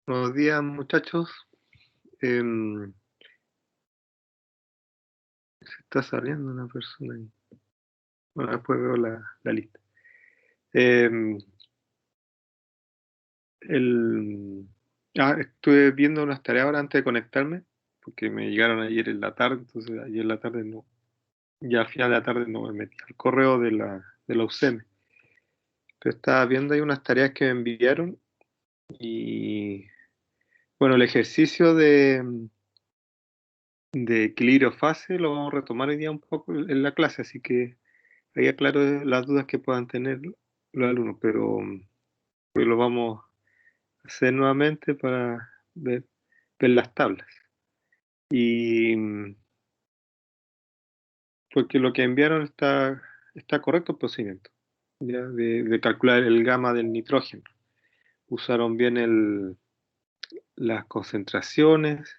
Buenos días, muchachos. Se está saliendo una persona ahí. Bueno, después veo la lista. Em, el, Estuve viendo unas tareas ahora antes de conectarme, porque me llegaron ayer en la tarde, entonces ayer en la tarde no, ya a final de la tarde no me metí al correo de la UCM. Pero estaba viendo ahí unas tareas que me enviaron y, bueno, el ejercicio de equilibrio fase lo vamos a retomar hoy día un poco en la clase, así que ahí aclaro las dudas que puedan tener los alumnos, pero hoy lo vamos a hacer nuevamente para ver las tablas. Y porque lo que enviaron está correcto el procedimiento, ¿ya? De calcular el gamma del nitrógeno. Usaron bien las concentraciones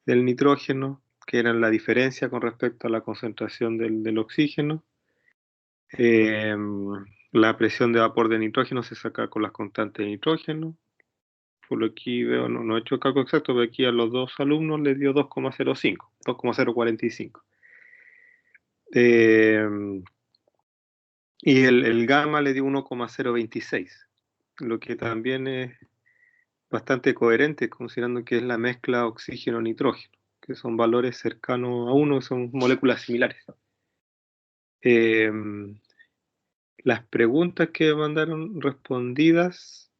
del nitrógeno, que eran la diferencia con respecto a la concentración del oxígeno. Eh, la presión de vapor de nitrógeno se saca con las constantes de nitrógeno. Por lo que aquí veo, no he hecho el cálculo exacto, pero aquí a los dos alumnos les dio 2,05, 2,045. Eh, y el gamma le dio 1,026, lo que también es bastante coherente considerando que es la mezcla oxígeno-nitrógeno, que son valores cercanos a uno, son moléculas similares. Eh, las preguntas que mandaron respondidas,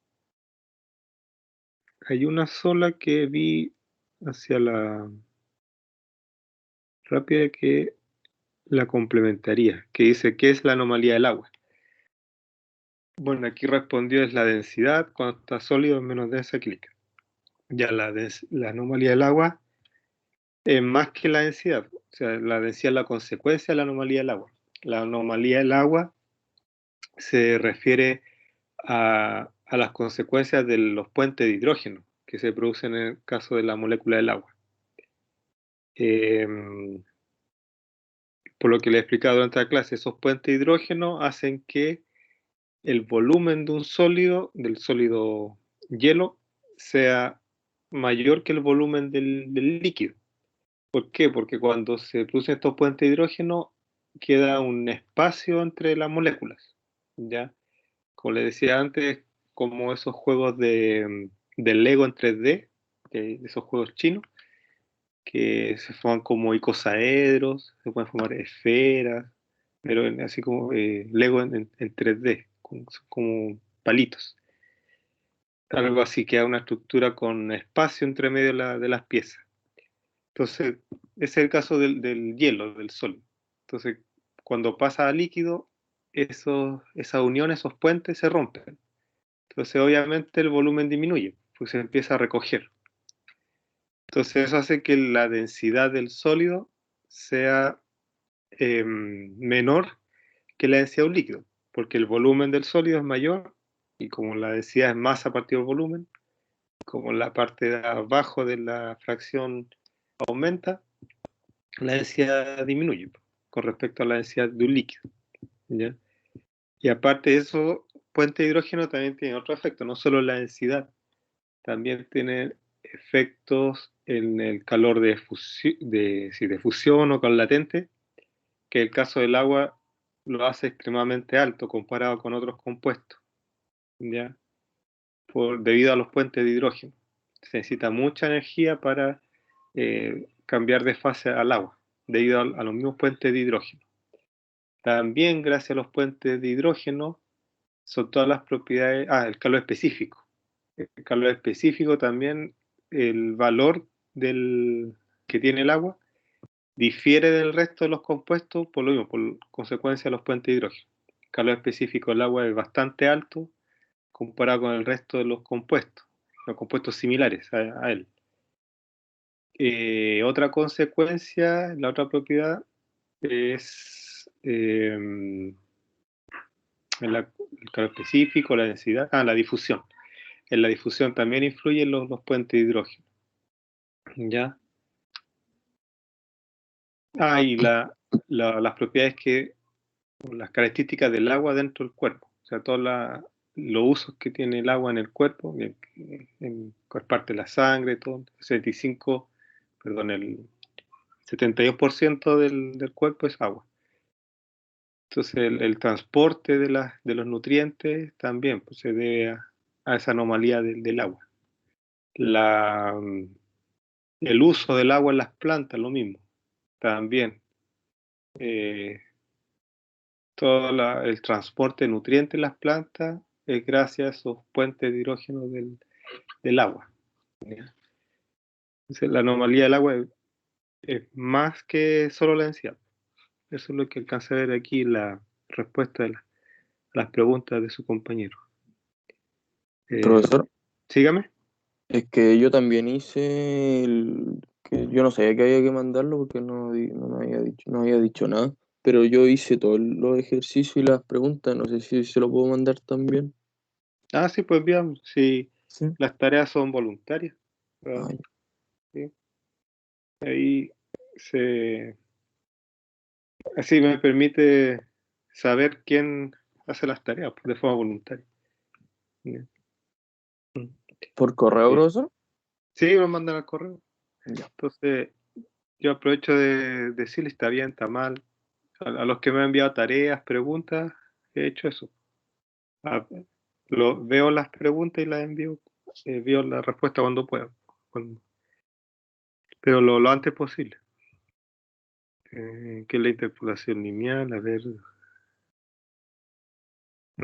hay una sola que vi hacia la rápida que la complementaría, que dice, ¿qué es la anomalía del agua? Bueno, aquí respondió es la densidad, cuando está sólido es menos densa que líquido. Ya la anomalía del agua es más que la densidad, o sea, la densidad es la consecuencia de la anomalía del agua. La anomalía del agua se refiere a las consecuencias de los puentes de hidrógeno que se producen en el caso de la molécula del agua. Eh, por lo que le he explicado durante la clase, esos puentes de hidrógeno hacen que el volumen de un sólido, del sólido hielo, sea mayor que el volumen del líquido. ¿Por qué? Porque cuando se producen estos puentes de hidrógeno, queda un espacio entre las moléculas, ¿ya? Como les decía antes, como esos juegos de Lego en 3D, de esos juegos chinos, que se forman como icosaedros, se pueden formar esferas, pero así como Lego en 3D, como palitos. Algo así, que una estructura con espacio entre medio de las piezas. Entonces, ese es el caso del hielo, del sólido. Entonces, cuando pasa a líquido, esa unión, esos puentes se rompen. Entonces, obviamente, el volumen disminuye, pues se empieza a recoger. Entonces, eso hace que la densidad del sólido sea menor que la densidad de un líquido, porque el volumen del sólido es mayor y como la densidad es masa partido del volumen, como la parte de abajo de la fracción aumenta, la densidad disminuye con respecto a la densidad de un líquido, ¿ya? Y aparte de eso, puente de hidrógeno también tiene otro efecto, no solo la densidad, también tiene efectos en el calor de fusión o calor latente, que el caso del agua lo hace extremadamente alto comparado con otros compuestos, ¿ya? Debido a los puentes de hidrógeno. Se necesita mucha energía para cambiar de fase al agua, debido a los mismos puentes de hidrógeno. También, gracias a los puentes de hidrógeno, son todas las propiedades. El calor específico. El calor específico también, el valor que tiene el agua difiere del resto de los compuestos por lo mismo, por consecuencia de los puentes de hidrógeno. El calor específico del agua es bastante alto comparado con el resto de los compuestos similares a él. Otra consecuencia, la otra propiedad es el calor específico, la densidad, la difusión. En la difusión también influyen los puentes de hidrógeno. ¿Ya? Y las propiedades las características del agua dentro del cuerpo. O sea, todas los usos que tiene el agua en el cuerpo, en parte de la sangre, todo, el 72% del cuerpo es agua. Entonces el transporte de los nutrientes también pues, se debe a esa anomalía del agua. El uso del agua en las plantas, lo mismo, también. Todo el transporte de nutrientes en las plantas es gracias a esos puentes de hidrógeno del agua. ¿Ya? Entonces, la anomalía del agua es más que solo la densidad. Eso es lo que alcanza a ver aquí la respuesta a las preguntas de su compañero. Profesor, Sígame. es que yo también hice que yo no sabía que había que mandarlo porque no me había dicho nada, pero yo hice todos los ejercicios y las preguntas, no sé si se lo puedo mandar también. Ah, sí, pues bien, si Sí. las tareas son voluntarias. Ah, Ay, sí. Ahí así me permite saber quién hace las tareas pues, de forma voluntaria. ¿Ya? ¿por correo, Eh, profesor? sí, me mandan al correo. Ya. Entonces, yo aprovecho de decirle está bien, está mal. A los que me han enviado tareas, preguntas, he hecho eso. Ah, veo las preguntas y las envío, envío la respuesta cuando puedo, pero lo antes posible. ¿Qué es la interpolación lineal? A ver,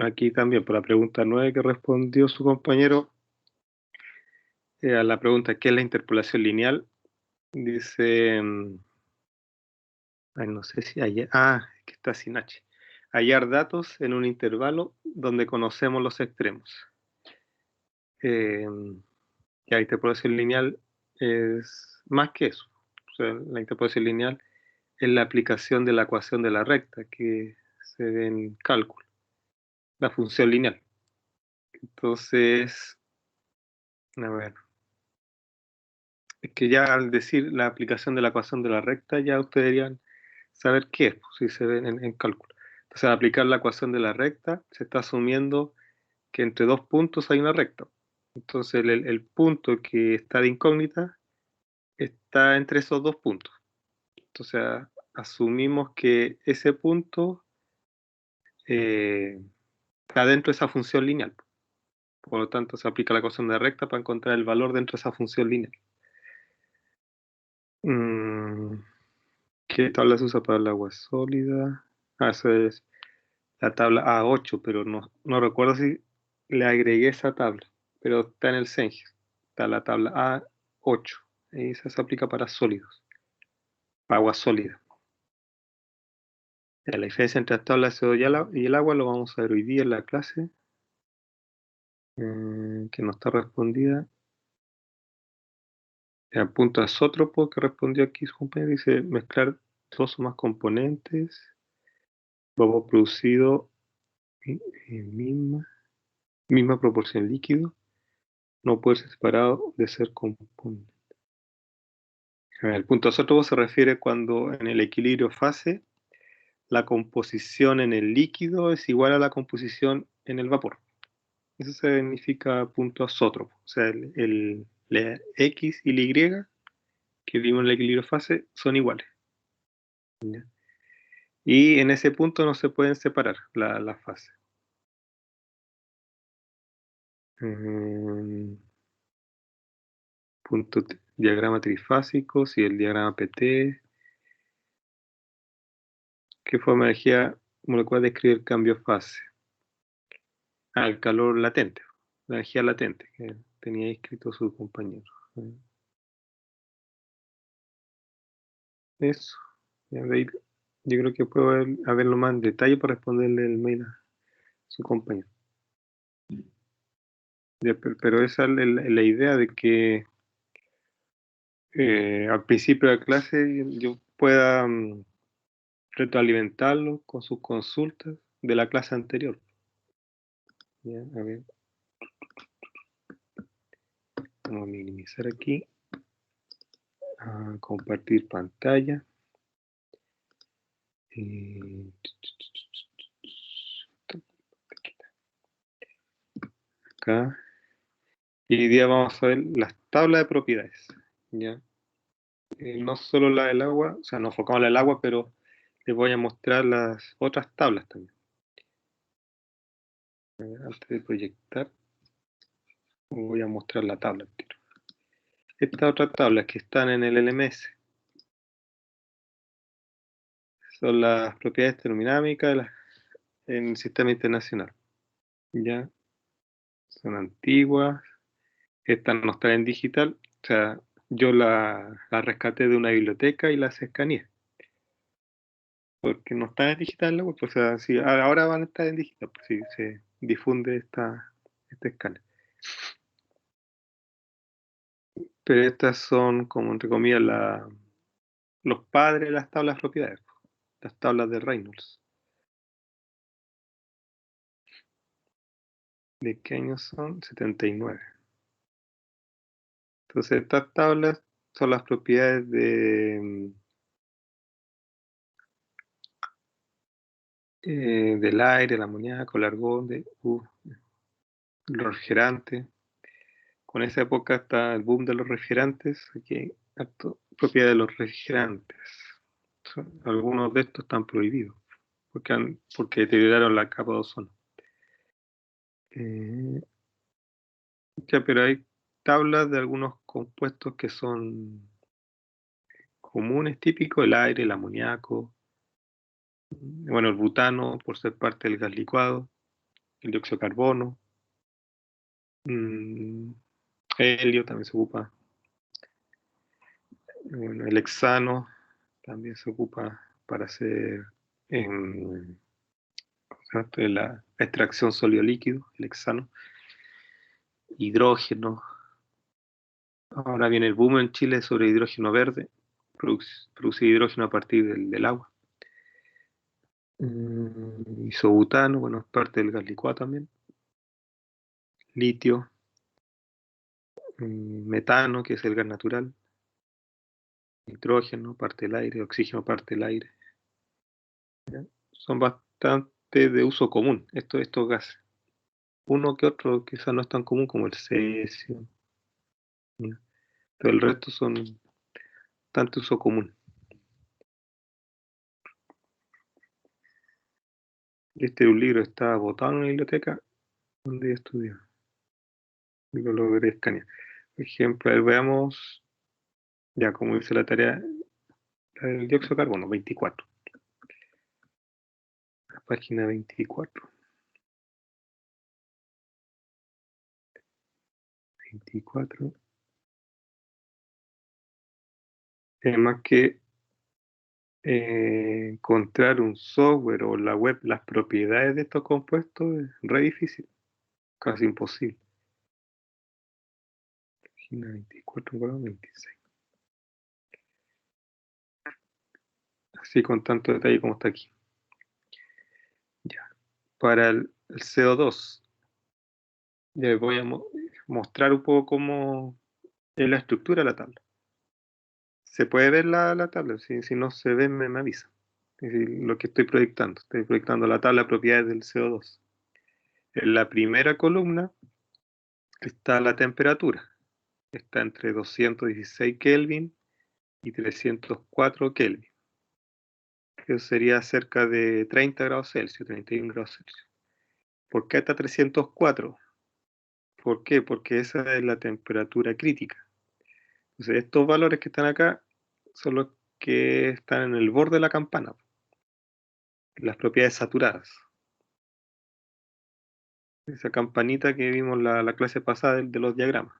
aquí también, por la pregunta 9 que respondió su compañero, a la pregunta ¿qué es la interpolación lineal? Dice, ay, no sé si hay, que está sin H. Hallar datos en un intervalo donde conocemos los extremos. Eh, la interpolación lineal es más que eso. O sea, la interpolación lineal es la aplicación de la ecuación de la recta que se ve en cálculo, la función lineal. Entonces, a ver, es que ya al decir la aplicación de la ecuación de la recta, ya ustedes deberían saber qué es, pues, si se ven en cálculo. Entonces, al aplicar la ecuación de la recta, se está asumiendo que entre dos puntos hay una recta. Entonces, el punto que está de incógnita está entre esos dos puntos. Entonces, asumimos que ese punto está dentro de esa función lineal. Por lo tanto, se aplica la ecuación de recta para encontrar el valor dentro de esa función lineal. Mm, ¿Qué tabla se usa para el agua sólida? Eso es la tabla A8, pero no recuerdo si le agregué esa tabla, pero está en el CENGE. Está la tabla A8. Y esa se aplica para sólidos, para agua sólida. Ya, la diferencia entre las tablas de CO2 y el agua lo vamos a ver hoy día en la clase, que no está respondida. El punto azótropo que respondió aquí su compañero dice mezclar dos o más componentes, vapor producido en misma proporción líquido, no puede ser separado de ser componente. El punto azótropo se refiere cuando en el equilibrio fase la composición en el líquido es igual a la composición en el vapor. Eso significa punto azótropo. O sea, la X y la Y que vimos en el equilibrio fase son iguales. ¿Ya? Y en ese punto no se pueden separar las fases. Diagrama trifásico, si el diagrama PT. ¿Qué forma de energía molecular describe el cambio de fase? El calor latente, la energía latente que tenía escrito su compañero. Eso. Ya de ahí, yo creo que puedo verlo más en detalle para responderle el mail a su compañero. Ya, pero esa es la idea de que al principio de la clase yo pueda retroalimentarlo con sus consultas de la clase anterior. Ya, a ver, vamos a minimizar aquí, a compartir pantalla. acá. Y hoy día vamos a ver las tablas de propiedades, ¿ya? No solo la del agua, o sea, nos enfocamos en el agua, pero les voy a mostrar las otras tablas también. Antes de proyectar, voy a mostrar la tabla. Estas otras tablas que están en el LMS son las propiedades termodinámicas en el sistema internacional. ¿Ya? Son antiguas. Estas no están en digital. O sea, yo la rescaté de una biblioteca y las escaneé. Porque no están en digital, ¿no? Pues, o sea, sí, ahora van a estar en digital, pues sí, se difunde este escáner. Pero estas son, como entre comillas, los padres de las tablas de propiedades, las tablas de Reynolds. ¿De qué año son? 79. Entonces, estas tablas son las propiedades del aire, el amoníaco, el argón, los refrigerantes. Con esa época está el boom de los refrigerantes, aquí hay propiedad de los refrigerantes. Algunos de estos están prohibidos porque deterioraron la capa de ozono. Ya, pero hay tablas de algunos compuestos que son comunes, típicos, el aire, el amoníaco, bueno, el butano por ser parte del gas licuado, el dióxido de carbono, helio también se ocupa, bueno, el hexano también se ocupa para hacer la extracción sólido-líquido, el hexano, hidrógeno. Ahora viene el boom en Chile sobre hidrógeno verde, producir hidrógeno a partir del agua. Isobutano, bueno, es parte del gas licuado también. Litio, metano, que es el gas natural. Nitrógeno, parte del aire. Oxígeno, parte del aire. ¿Ya? Son bastante de uso común estos gases. Uno que otro quizás no es tan común como el cesio. ¿Ya? Pero el resto son bastante uso común. Este es un libro, está botado en la biblioteca donde estudié. Y lo logré escanear. Por ejemplo, a ver, veamos, ya como dice la tarea, el dióxido de carbono, 24. La página 24. 24. Más que encontrar un software o la web, las propiedades de estos compuestos es re difícil, casi imposible. Página 24, 26. Así con tanto detalle como está aquí. Ya. Para el CO2, les voy a mostrar un poco cómo es la estructura de la tabla. ¿Se puede ver la tabla? Si no se ve, me avisa. Es decir, lo que estoy proyectando la tabla de propiedades del CO2. En la primera columna está la temperatura. Está entre 216 Kelvin y 304 Kelvin. Que sería cerca de 30 grados Celsius, 31 grados Celsius. ¿Por qué hasta 304? ¿Por qué? Porque esa es la temperatura crítica. Entonces, estos valores que están acá son los que están en el borde de la campana, las propiedades saturadas. Esa campanita que vimos la clase pasada de los diagramas.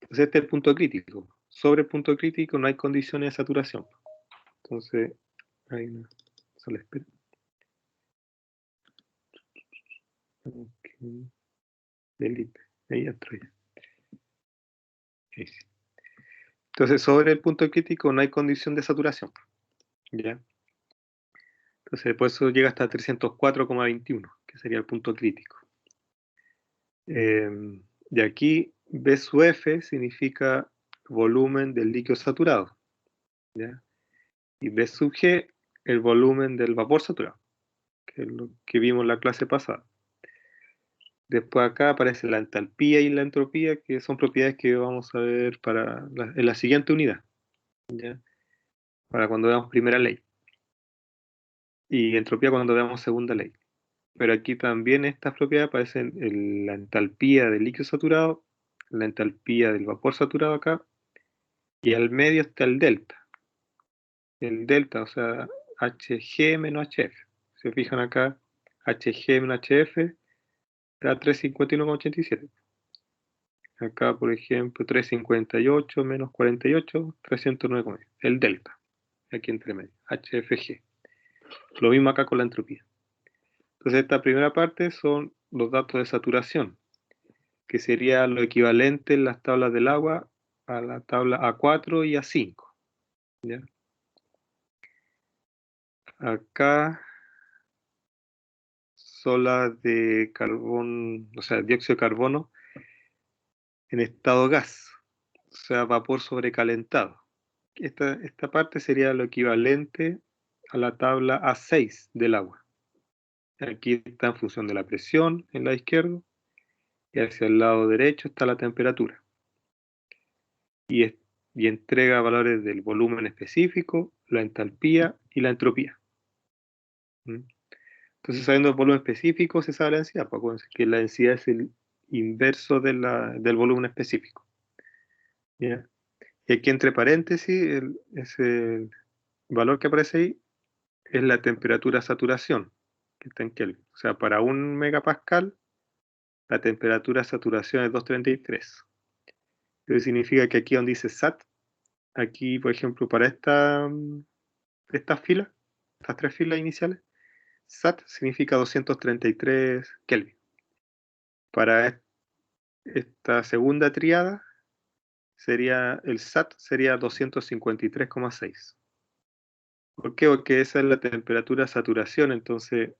Entonces, este es el punto crítico. Sobre el punto crítico no hay condiciones de saturación. Entonces, hay una sola espera. Okay. Delete. Ahí entro ya. Ahí sí. Entonces, sobre el punto crítico no hay condición de saturación. ¿Ya? Entonces, por eso llega hasta 304,21, que sería el punto crítico. Y aquí B sub F significa volumen del líquido saturado. ¿Ya? Y B sub G, el volumen del vapor saturado, que es lo que vimos en la clase pasada. Después acá aparece la entalpía y la entropía, que son propiedades que vamos a ver en la siguiente unidad, ¿ya? Para cuando veamos primera ley. Y entropía cuando veamos segunda ley. Pero aquí también estas propiedades aparecen en la entalpía del líquido saturado, la entalpía del vapor saturado acá, y al medio está el delta. El delta, o sea, Hg menos Hf. Se fijan acá, Hg menos Hf da 351,87. Acá, por ejemplo, 358 menos 48, 309,9. El delta, aquí entre medio, HFG. Lo mismo acá con la entropía. Entonces, esta primera parte son los datos de saturación, que sería lo equivalente en las tablas del agua a la tabla A4 y A5. ¿Ya? Acá son las de carbón, o sea, dióxido de carbono en estado gas, o sea, vapor sobrecalentado. Esta parte sería lo equivalente a la tabla A6 del agua. Aquí está en función de la presión en la izquierda y hacia el lado derecho está la temperatura. Y, y entrega valores del volumen específico, la entalpía y la entropía. ¿Mm? Entonces, sabiendo el volumen específico, se sabe la densidad, pues, que la densidad es el inverso del volumen específico. ¿Ya? Y aquí entre paréntesis, ese valor que aparece ahí es la temperatura saturación, que está en Kelvin. O sea, para 1 megapascal, la temperatura de saturación es 233. Eso significa que aquí donde dice SAT, aquí, por ejemplo, para estas filas, estas tres filas iniciales, SAT significa 233 Kelvin. Para esta segunda triada, el SAT sería 253,6. ¿Por qué? Porque esa es la temperatura de saturación, entonces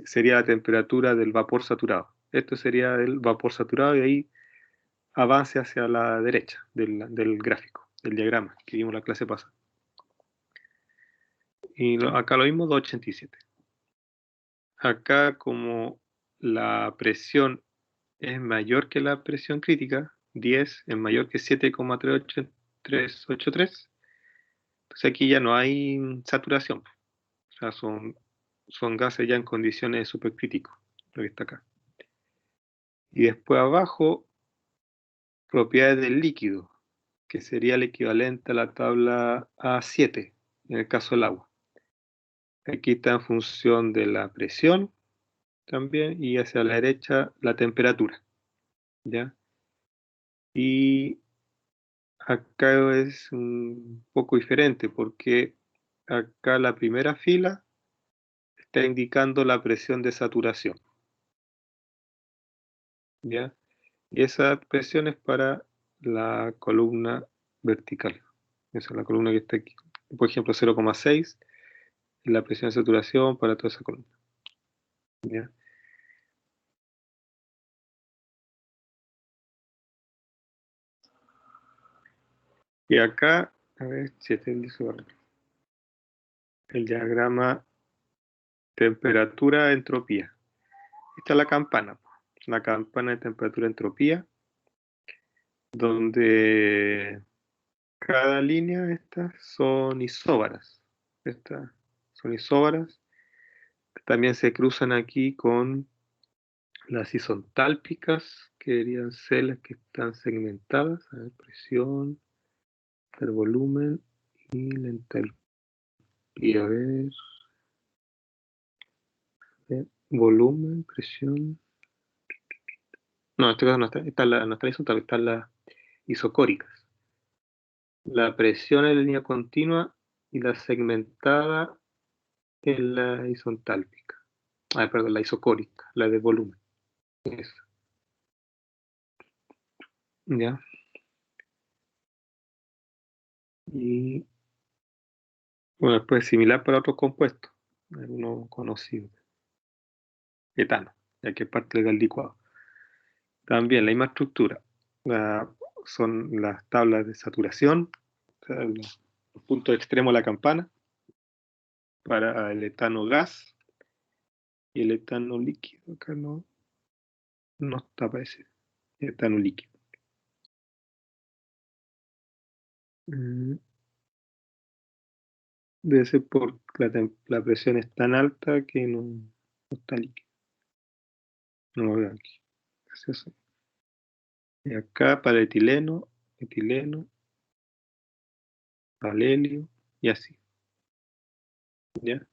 sería la temperatura del vapor saturado. Esto sería el vapor saturado y ahí avance hacia la derecha del gráfico, del diagrama que vimos en la clase pasada. Y acá lo mismo, 287. Acá como la presión es mayor que la presión crítica, 10 es mayor que 7,383, entonces aquí ya no hay saturación. O sea, son gases ya en condiciones supercríticas, lo que está acá. Y después abajo, propiedades del líquido, que sería el equivalente a la tabla A7, en el caso del agua. Aquí está en función de la presión también, y hacia la derecha la temperatura. ¿Ya? Y acá es un poco diferente, porque acá la primera fila está indicando la presión de saturación. ¿Ya? Y esa presión es para la columna vertical. Esa es la columna que está aquí. Por ejemplo, 0,6 es la presión de saturación para toda esa columna. ¿Ya? Y acá, a ver si este es el diagrama temperatura-entropía. Esta es la campana de temperatura-entropía, donde cada línea de estas son isóbaras. Estas son isóbaras. También se cruzan aquí con las isontálpicas, que deberían ser las que están segmentadas. A ver, presión, el volumen y la entalpía. A ver, volumen, presión. No, en este caso no está la isotálpica, están las isocóricas. La presión en línea continua y la segmentada en la isontálpica. Ah, perdón, la isocórica, la de volumen. Eso. ¿Ya? Y bueno, después similar para otros compuestos. Uno conocido. Etano, ya que es parte del licuado. También la misma estructura. La- Son las tablas de saturación, o sea, los puntos extremos de la campana, para el etano gas y el etano líquido. Acá no. No está parecido. Está en un líquido. Debe ser porque la presión es tan alta que no está líquido. No lo veo aquí. Es eso. Y acá para etileno, valelio y así. ¿Ya?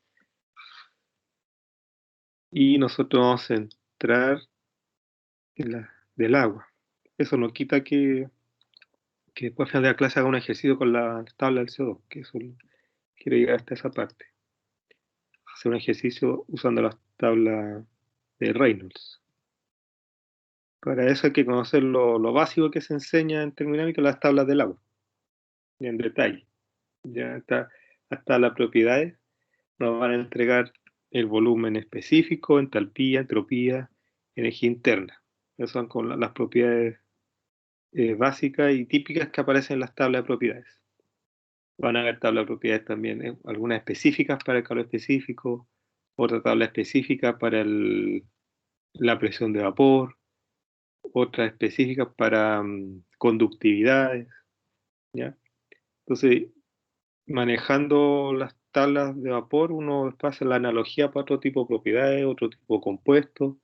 Y nosotros vamos a entrar del agua. Eso no quita que después al final de la clase haga un ejercicio con la tabla del CO2, que eso quiero llegar hasta esa parte. Hacer un ejercicio usando las tablas de Reynolds. Para eso hay que conocer lo básico que se enseña en termodinámica, las tablas del agua, en detalle. Ya está, hasta las propiedades nos van a entregar el volumen específico, entalpía, entropía, energía interna. Esas son con las propiedades básicas y típicas que aparecen en las tablas de propiedades. Van a haber tablas de propiedades también, algunas específicas para el calor específico, otra tabla específica para la presión de vapor, otras específicas para conductividades, ¿ya? Entonces, manejando las tablas de vapor, uno después hace la analogía para otro tipo de propiedades, otro tipo de compuestos,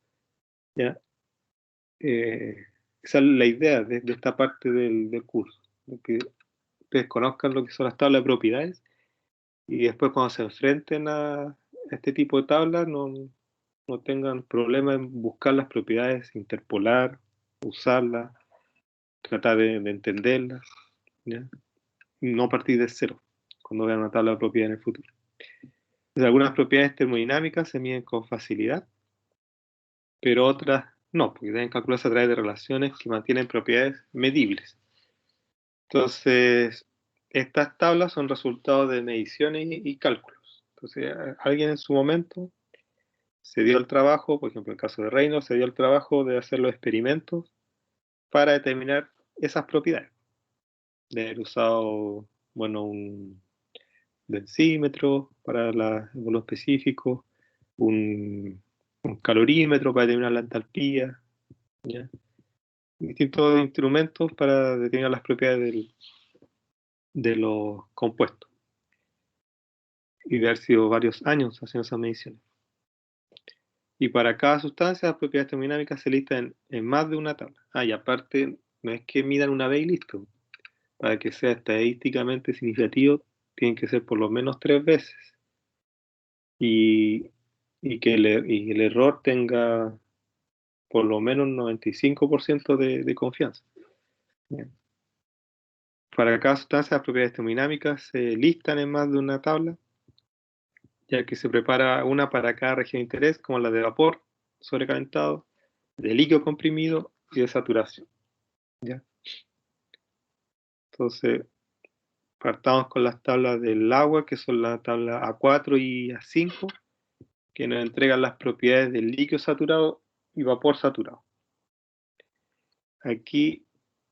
¿ya? Esa es la idea de esta parte del curso, de que ustedes conozcan lo que son las tablas de propiedades y después cuando se enfrenten a este tipo de tablas no tengan problema en buscar las propiedades, interpolar, usarlas, tratar de entenderlas, ¿ya? No partir de cero cuando vean una tabla de propiedades en el futuro. Entonces, algunas propiedades termodinámicas se miden con facilidad, pero otras no, porque deben calcularse a través de relaciones que mantienen propiedades medibles. Entonces, estas tablas son resultados de mediciones y cálculos. Entonces, alguien en su momento se dio el trabajo, por ejemplo, en el caso de Reynolds, se dio el trabajo de hacer los experimentos para determinar esas propiedades. De haber usado, bueno, un densímetro para el volumen específico, un calorímetro para determinar la entalpía, ¿ya? Distintos instrumentos para determinar las propiedades de los compuestos. Y de haber sido varios años haciendo esas mediciones. Y para cada sustancia, las propiedades termodinámicas se listan en más de una tabla. Y aparte, no es que midan una vez y listo. Para que sea estadísticamente significativo, tienen que ser por lo menos 3 veces. Y que el error tenga por lo menos un 95% de confianza. Bien. Para cada sustancia, las propiedades termodinámicas se listan en más de una tabla, ya que se prepara una para cada región de interés, como la de vapor sobrecalentado, de líquido comprimido y de saturación. ¿Ya? Entonces, partamos con las tablas del agua, que son la tabla A4 y A5, que nos entregan las propiedades del líquido saturado y vapor saturado. Aquí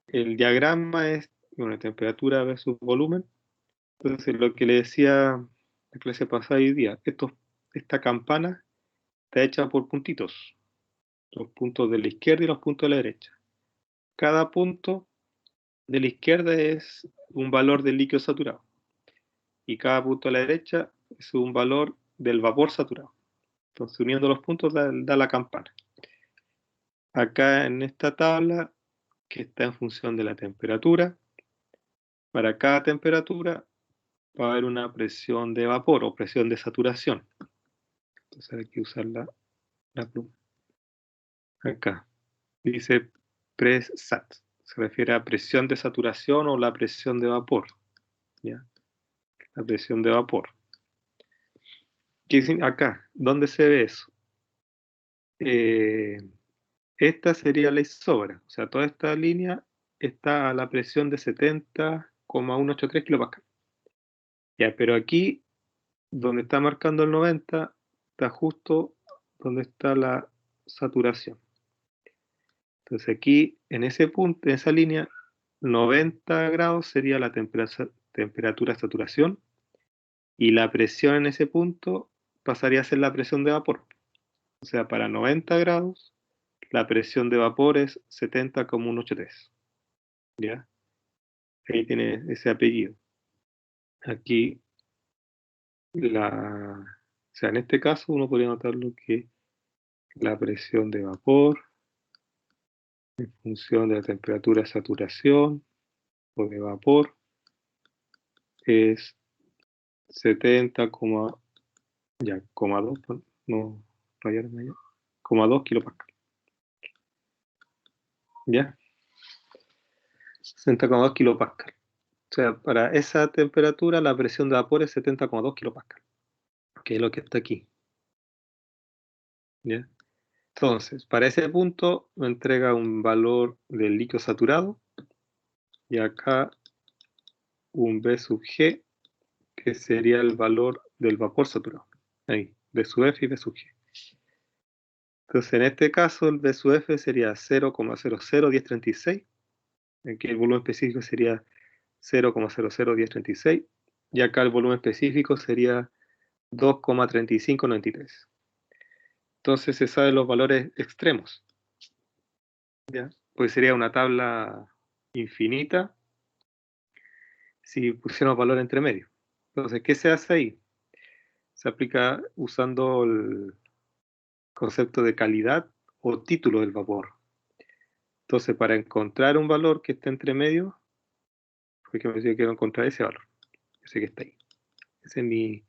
el diagrama es temperatura versus volumen. Entonces, lo que le decía la clase pasada hoy día, esta campana está hecha por puntitos, los puntos de la izquierda y los puntos de la derecha. Cada punto de la izquierda es un valor del líquido saturado y cada punto de la derecha es un valor del vapor saturado. Entonces, uniendo los puntos da la campana. Acá en esta tabla, que está en función de la temperatura, para cada temperatura va a haber una presión de vapor o presión de saturación. Entonces hay que usar la pluma. Acá dice PresSat. Se refiere a presión de saturación o la presión de vapor. ¿Ya? La presión de vapor. Acá, ¿dónde se ve eso? Esta sería la isobra. O sea, toda esta línea está a la presión de 70,183 kPa. Ya, pero aquí, donde está marcando el 90, está justo donde está la saturación. Entonces aquí, en ese punto, en esa línea, 90 grados sería la temperatura de saturación y la presión en ese punto pasaría a ser la presión de vapor. O sea, para 90 grados, la presión de vapor es 70,183. ¿Ya? Ahí tiene ese apellido. Aquí, o sea, en este caso uno podría notarlo que la presión de vapor en función de la temperatura de saturación o de vapor es 70, ya, 2, no rayarme ya, 2 kilopascal. ¿Ya? 60,2 kilopascal. O sea, para esa temperatura la presión de vapor es 70,2 kilopascal, que es lo que está aquí. ¿Ya? Entonces, para ese punto me entrega un valor del líquido saturado y acá un B sub G, que sería el valor del vapor saturado. Ahí, B sub F y B sub G. Entonces, en este caso, el B sub F sería 0,001036. Aquí el volumen específico sería 0,001036. Y acá el volumen específico sería 2,3593. Entonces se saben los valores extremos. ¿Ya? Pues sería una tabla infinita si pusiéramos valor entre medio. Entonces, ¿qué se hace ahí? Se aplica usando el concepto de calidad o título del vapor. Entonces, para encontrar un valor que esté entre medio, porque me decía que quiero encontrar ese valor. Yo sé que está ahí. Ese es mi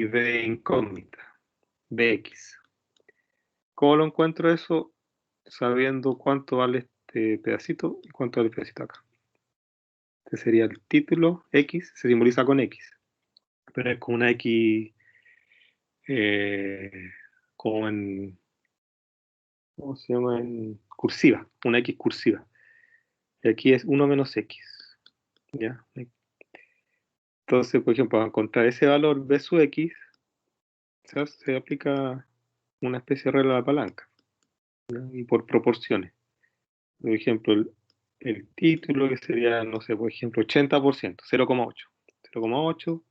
B incógnita, Bx. ¿Cómo lo encuentro eso? Sabiendo cuánto vale este pedacito y cuánto vale el pedacito acá. Este sería el título, X, se simboliza con X, pero es con una X eh, como en, ¿cómo se llama? En cursiva, una X cursiva. Y aquí es 1 menos X. ¿Ya? Entonces, por ejemplo, para encontrar ese valor B sub X, se aplica una especie de regla de la palanca, ¿ya? Y por proporciones. Por ejemplo, el título que sería, no sé, por ejemplo, 80%, 0,8. 0,8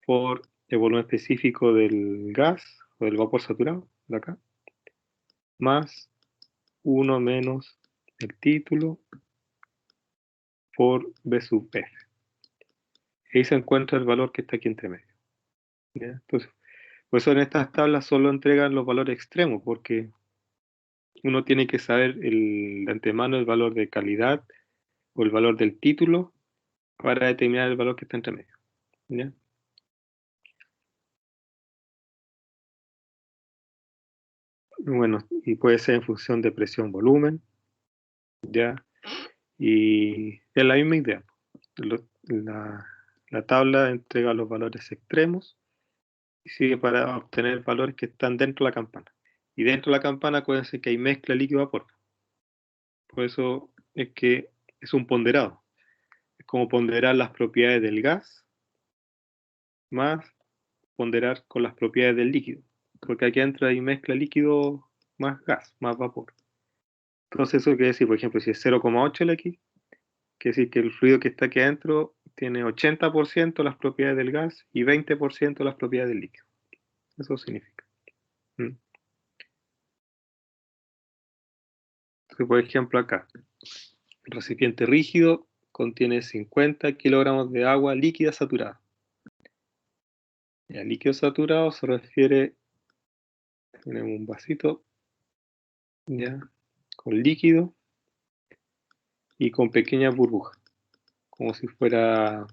por el volumen específico del gas o del vapor saturado, de acá, más 1 menos el título por B sub F. Ahí se encuentra el valor que está aquí entre medio. ¿Ya? Entonces, por eso en estas tablas solo entregan los valores extremos, porque uno tiene que saber de antemano el valor de calidad o el valor del título para determinar el valor que está entre medio. ¿Ya? Bueno, y puede ser en función de presión-volumen, ¿ya? Y es la misma idea. La tabla entrega los valores extremos y sigue para obtener valores que están dentro de la campana. Y dentro de la campana, acuérdense que hay mezcla líquido-vapor. Por eso es que es un ponderado. Es como ponderar las propiedades del gas más ponderar con las propiedades del líquido. Porque aquí entra y mezcla líquido más gas, más vapor. Entonces eso quiere decir, por ejemplo, si es 0,8 el X, quiere decir que el fluido que está aquí adentro tiene 80% las propiedades del gas y 20% las propiedades del líquido. Eso significa. Entonces, por ejemplo, acá, el recipiente rígido contiene 50 kilogramos de agua líquida saturada. El líquido saturado se refiere, tenemos un vasito, ya, con líquido y con pequeñas burbujas, como si fuera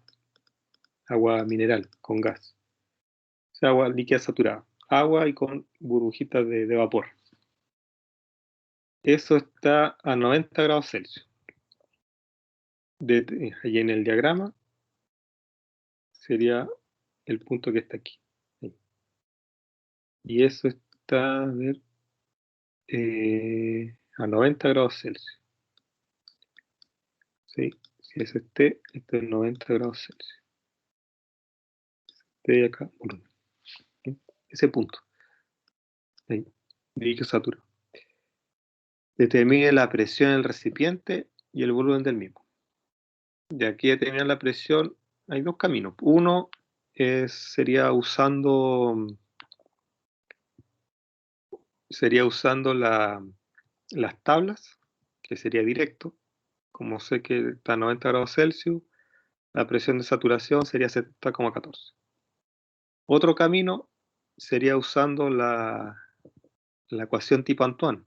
agua mineral con gas. O sea, agua líquida saturada. Agua y con burbujitas de vapor. Eso está a 90 grados Celsius. Ahí en el diagrama sería el punto que está aquí. Ahí. Y eso está, a ver, a 90 grados Celsius. ¿Sí? Si eso esto es 90 grados Celsius. De acá, volumen. ¿Sí? Ese punto. Ahí. Líquido saturado. Determine la presión en el recipiente y el volumen del mismo. De aquí a determinar la presión hay dos caminos. Uno sería usando la las tablas, que sería directo. Como sé que está a 90 grados Celsius, la presión de saturación sería 70,14. Otro camino sería usando la ecuación tipo Antoine,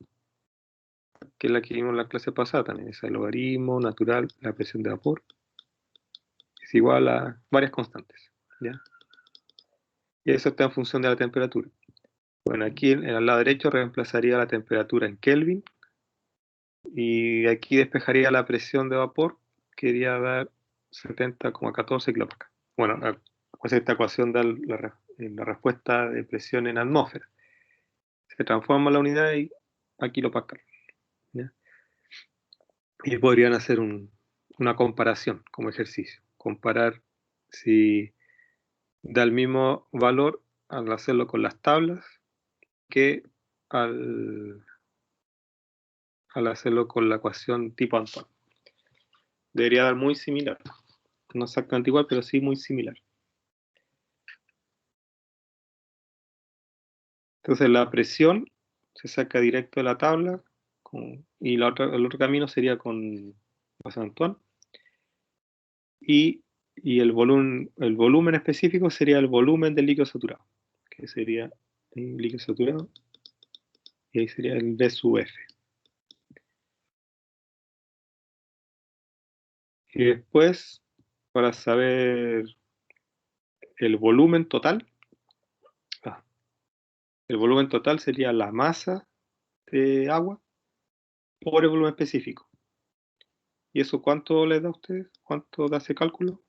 que es la que vimos en la clase pasada también. Es el logaritmo natural, la presión de vapor, es igual a varias constantes, ¿ya? Y eso está en función de la temperatura. Bueno, aquí en el lado derecho reemplazaría la temperatura en Kelvin, y aquí despejaría la presión de vapor, que iría a dar 70,14 kilopascal. Bueno, esta ecuación da la respuesta de presión en atmósfera. Se transforma la unidad y a kilopascal, ¿ya? Y podrían hacer una comparación como ejercicio. Comparar si da el mismo valor al hacerlo con las tablas que al hacerlo con la ecuación tipo Antoine. Debería dar muy similar. No exactamente igual, pero sí muy similar. Entonces la presión se saca directo de la tabla y el otro camino sería con Antoine. Y el volumen específico sería el volumen del líquido saturado, que sería el líquido saturado, y ahí sería el V sub F. Y después, para saber el volumen total, el volumen total sería la masa de agua por el volumen específico. ¿Y eso cuánto les da a ustedes? ¿Cuánto da ese cálculo?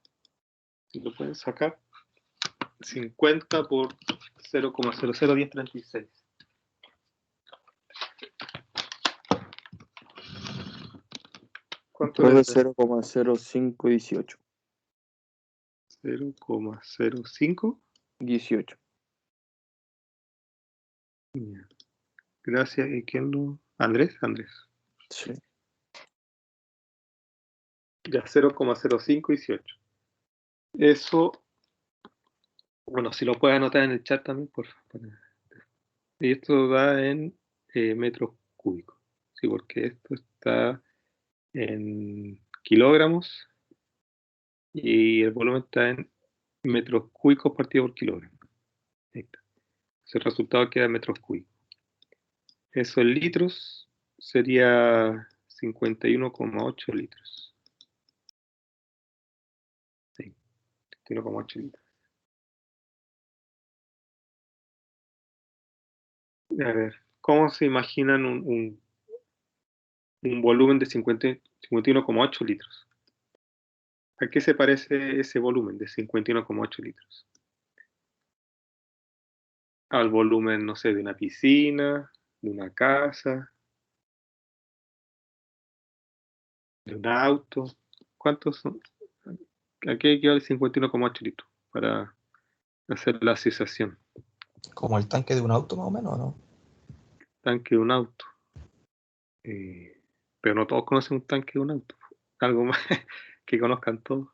Lo pueden sacar. 50 por 0,001036. ¿Cuánto les da? 0,0518. 0,05. 18. Gracias. ¿Y quién lo? Andrés. Sí. Ya, 0,0518. Eso, bueno, si lo puedes anotar en el chat también, por favor. Y esto da en metros cúbicos. Sí, porque esto está en kilogramos y el volumen está en metros cúbicos partido por kilogramo. Ahí está. El resultado queda en metros cúbicos. Eso en litros sería 51,8 litros. Sí, 51,8 litros. A ver, ¿cómo se imaginan un volumen de 51,8 litros? ¿A qué se parece ese volumen de 51,8 litros? Al volumen, no sé, de una piscina, de una casa, de un auto. ¿Cuántos son? ¿A qué equivale 51,8 litros? Para hacer la asociación. Como el tanque de un auto, más o menos, ¿no? Tanque de un auto. Pero no todos conocen un tanque de un auto. Algo más que conozcan todos.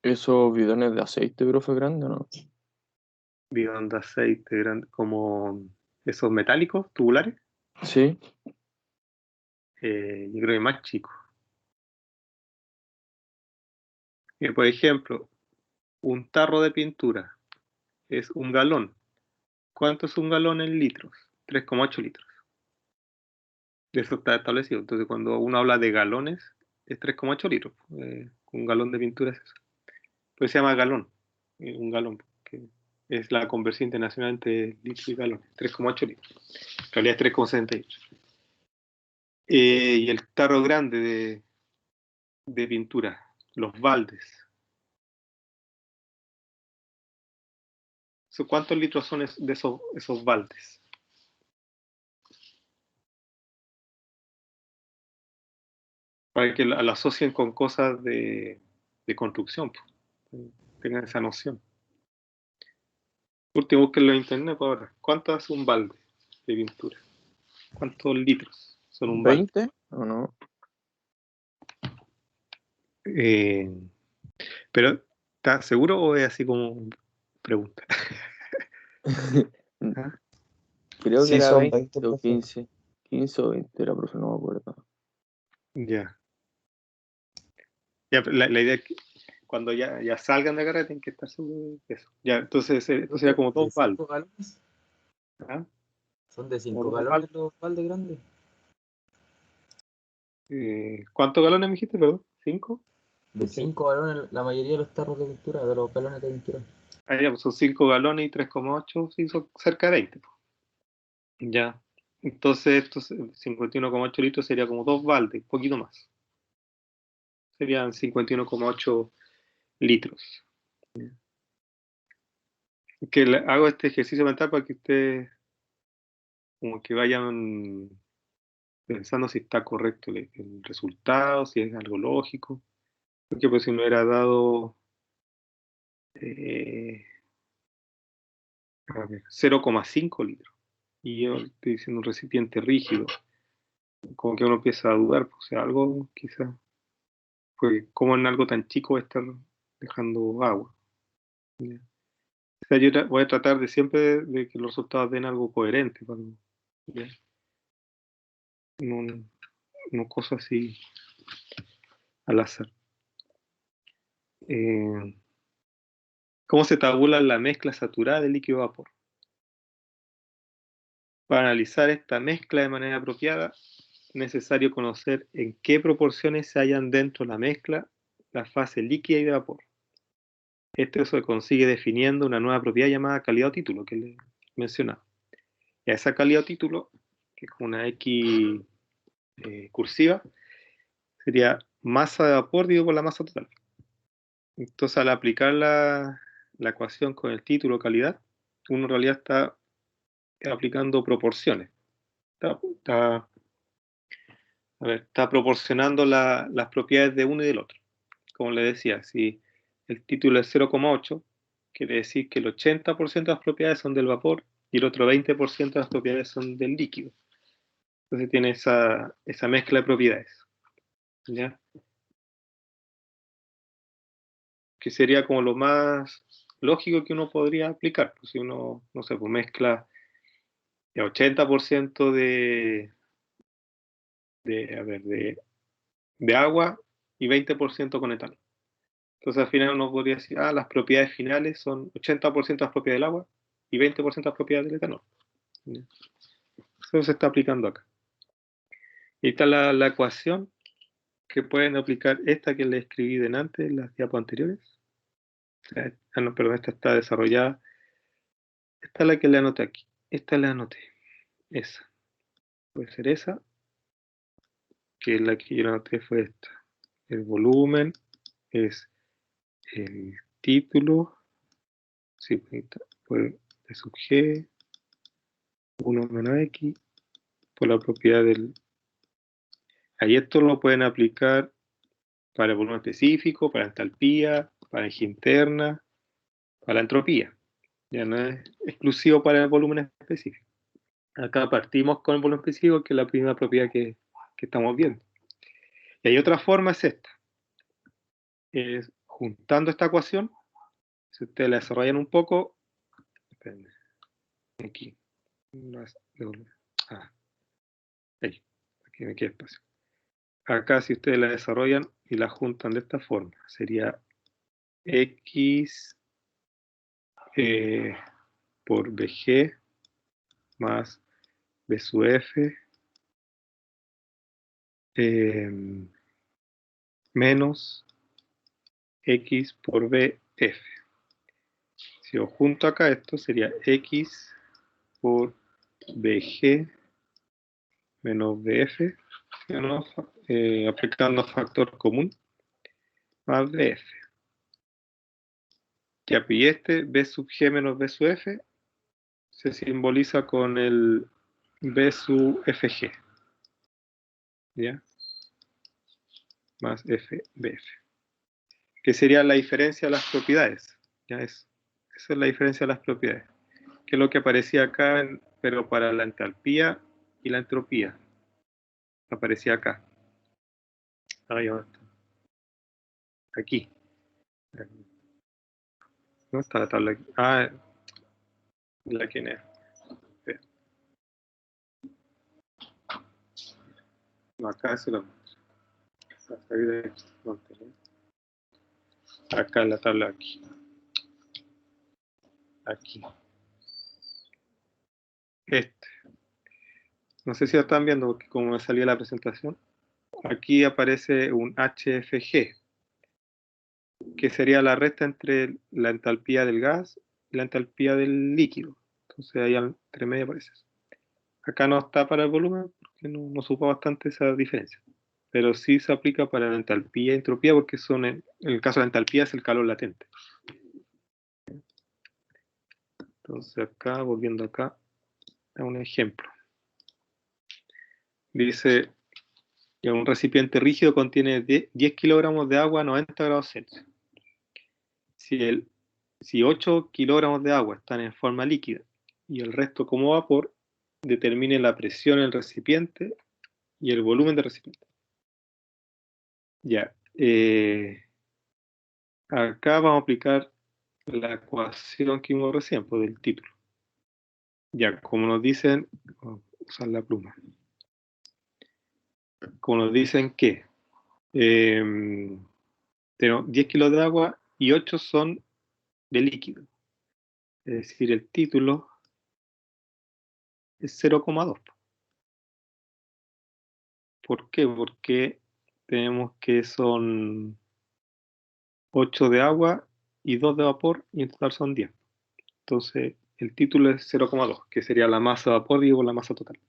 Esos bidones de aceite, profe, grande, ¿no? Bidón de aceite grande, como esos metálicos, tubulares. Sí. Yo creo que más chicos. Por ejemplo, un tarro de pintura es un galón. ¿Cuánto es un galón en litros? 3,8 litros. Eso está establecido. Entonces, cuando uno habla de galones, es 3,8 litros. Un galón de pintura es eso. Pues se llama galón. Un galón. Que es la conversión internacional entre litros y galón. 3,8 litros. En realidad es 3,78. Y el tarro grande de pintura, los baldes. ¿Cuántos litros son de esos baldes? Para que lo asocien con cosas de construcción, pues, tengan esa noción. Último, búsquenlo en internet por ahora. ¿Cuánto es un balde de pintura? ¿Cuántos litros son un balde? ¿20 o no? Pero, ¿estás seguro o es así como pregunta? ¿Ah? Creo que Sí, era son 20 20, o profe. 15. 15 o 20 era, profe, no me acuerdo. Ya. Ya, pero la idea es que cuando ya salgan de carrera tienen que estar seguros de eso. Ya, entonces eso sería como ¿De dos baldes. 5 galones? ¿Ah? ¿Son de Como 5 dos galones baldes. los baldes grandes? ¿Cuántos galones me dijiste, perdón? ¿5? De Sí. 5 galones la mayoría de los tarros de pintura, de los galones de pintura. Ah, ya, pues son 5 galones y 3,8, sí, son cerca de 20. Pues. Ya. Entonces estos 51,8 litros sería como dos baldes, un poquito más. Serían 51,8 litros. Que hago este ejercicio mental para que ustedes como que vayan pensando si está correcto el resultado, si es algo lógico. Porque pues si me hubiera dado eh, a ver, 0,5 litros y yo estoy diciendo un recipiente rígido, como que uno empieza a dudar, pues, o sea, algo quizás, pues como en algo tan chico voy a estar dejando agua. ¿Ya? O sea, yo voy a tratar de siempre de que los resultados den algo coherente, ¿ya? No, no cosas así al azar. Eh, ¿Cómo se tabula la mezcla saturada de líquido vapor? Para analizar esta mezcla de manera apropiada, es necesario conocer en qué proporciones se hallan dentro de la mezcla la fase líquida y de vapor. Esto se consigue definiendo una nueva propiedad llamada calidad o título, que les mencionaba. Y a esa calidad o título, que es como una X cursiva, sería masa de vapor dividido por la masa total. Entonces, al aplicar la ecuación con el título calidad, uno en realidad está aplicando proporciones. Está está proporcionando las propiedades de uno y del otro. Como le decía, si el título es 0,8, quiere decir que el 80% de las propiedades son del vapor y el otro 20% de las propiedades son del líquido. Entonces tiene esa mezcla de propiedades. ¿Ya? Que sería como lo más lógico que uno podría aplicar. Pues si uno, no sé, pues mezcla el 80% de agua y 20% con etanol. Entonces al final uno podría decir, las propiedades finales son 80% las propiedades del agua y 20% las propiedades del etanol. ¿Ya? Eso se está aplicando acá. Y está la ecuación que pueden aplicar esta que le escribí delante en las diapos anteriores. No, perdón, esta está desarrollada. Esta es la que le anoté aquí. Esta la anoté. Esa. Puede ser esa, que la que yo anoté fue esta. El volumen es el título. Sí, pues de sub G, 1 menos X, por la propiedad del. Ahí esto lo pueden aplicar para el volumen específico, para la entalpía, para la energía interna, para la entropía. Ya no es exclusivo para el volumen específico. Acá partimos con el volumen específico, que es la primera propiedad que estamos viendo. Y hay otra forma, es esta. Es juntando esta ecuación, si ustedes la desarrollan un poco, espérenme, aquí, ahí, aquí me queda espacio. Acá si ustedes la desarrollan y la juntan de esta forma, sería X por BG más B sub F menos X por BF. Si yo junto acá esto sería X por BG menos BF, ¿no? Aplicando factor común, más BF. Ya, y este B sub G menos B sub F se simboliza con el B sub FG, ¿ya? Más FBF, que sería la diferencia de las propiedades, ¿ya? Esa es la diferencia de las propiedades, que es lo que aparecía acá, pero para la entalpía y la entropía, aparecía acá. Ahí va. Aquí. ¿No está la tabla aquí? La que es. No, acá se lo muestro. Acá en la tabla aquí. Aquí. No sé si lo están viendo porque como me salía la presentación, aquí aparece un HFG, que sería la resta entre la entalpía del gas y la entalpía del líquido. Entonces ahí entre medio aparece eso. Acá no está para el volumen porque no supo bastante esa diferencia. Pero sí se aplica para la entalpía y entropía porque son, en el caso de la entalpía es el calor latente. Entonces acá, volviendo acá, a un ejemplo. Dice que un recipiente rígido contiene 10 kilogramos de agua a 90 grados Celsius. Si 8 kilogramos de agua están en forma líquida y el resto como vapor, determine la presión en el recipiente y el volumen del recipiente. Ya. Acá vamos a aplicar la ecuación que vimos recién, pues, del título. Ya, como nos dicen, vamos a usar la pluma. Como nos dicen que tenemos 10 kilos de agua y 8 son de líquido. Es decir, el título es 0,2. ¿Por qué? Porque tenemos que son 8 de agua y 2 de vapor y en total son 10. Entonces, el título es 0,2, que sería la masa de vapor dividido por la masa total.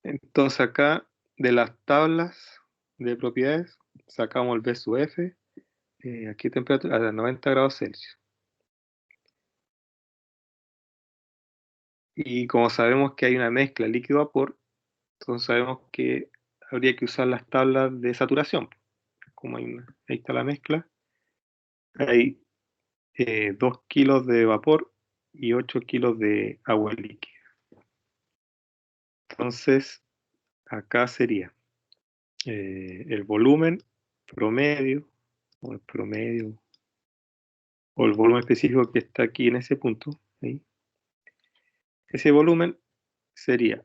Entonces acá, de las tablas de propiedades, sacamos el B sub F, aquí temperatura a 90 grados Celsius. Y como sabemos que hay una mezcla líquido-vapor, entonces sabemos que habría que usar las tablas de saturación. Como ahí está la mezcla, hay 2 kilos de vapor y 8 kilos de agua líquida. Entonces, acá sería el volumen promedio, o el promedio, o el volumen específico que está aquí en ese punto. ¿Sí? Ese volumen sería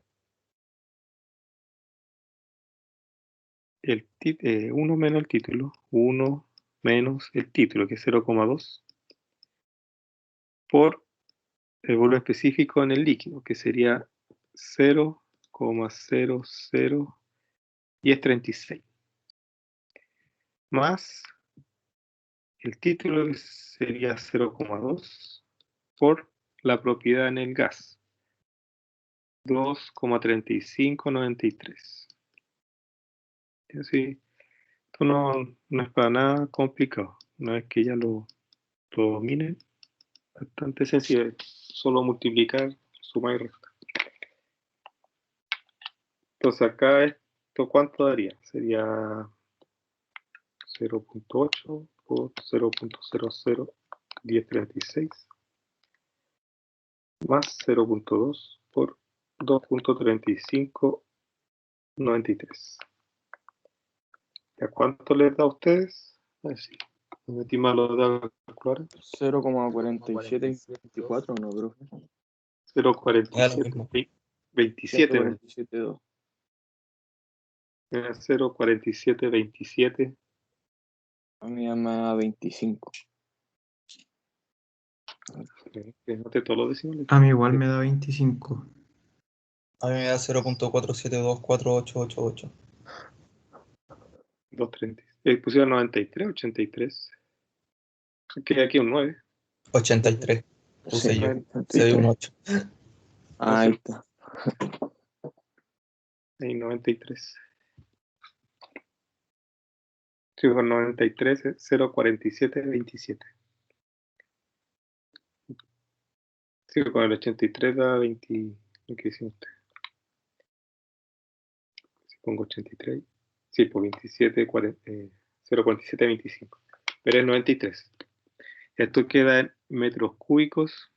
1 menos el título, 1 menos el título, que es 0,2, por el volumen específico en el líquido, que sería 0,001036, más el título que sería 0,2 por la propiedad en el gas, 2,3593. Así, esto no es para nada complicado. Una vez que ya lo dominen, bastante sencillo, solo multiplicar, sumar y restar. Entonces acá esto, ¿cuánto daría? Sería 0,8 por 0,001036 más 0,2 por 2,3593. ¿A cuánto les da a ustedes? Así. Me metí mal los dados a calcular. 0,4724, ¿no, profe? 0,47. 27. 147,2. 0,4727. A mí me da 25. Que note todos los decimales. A mí igual me da 25. A mí me da 0.4724888. 230. Pusieron 93, 83. Queda aquí un 9. 83. Puse Sí, yo. 83. Se dio un 8. Ahí está. Ahí 93. Sí, con 93 es 0,4727. Sí, con el 83 da 20. ¿Qué dice usted? Si pongo 83. Sí, pues 27, 0,4725. Pero es 93. Esto queda en metros cúbicos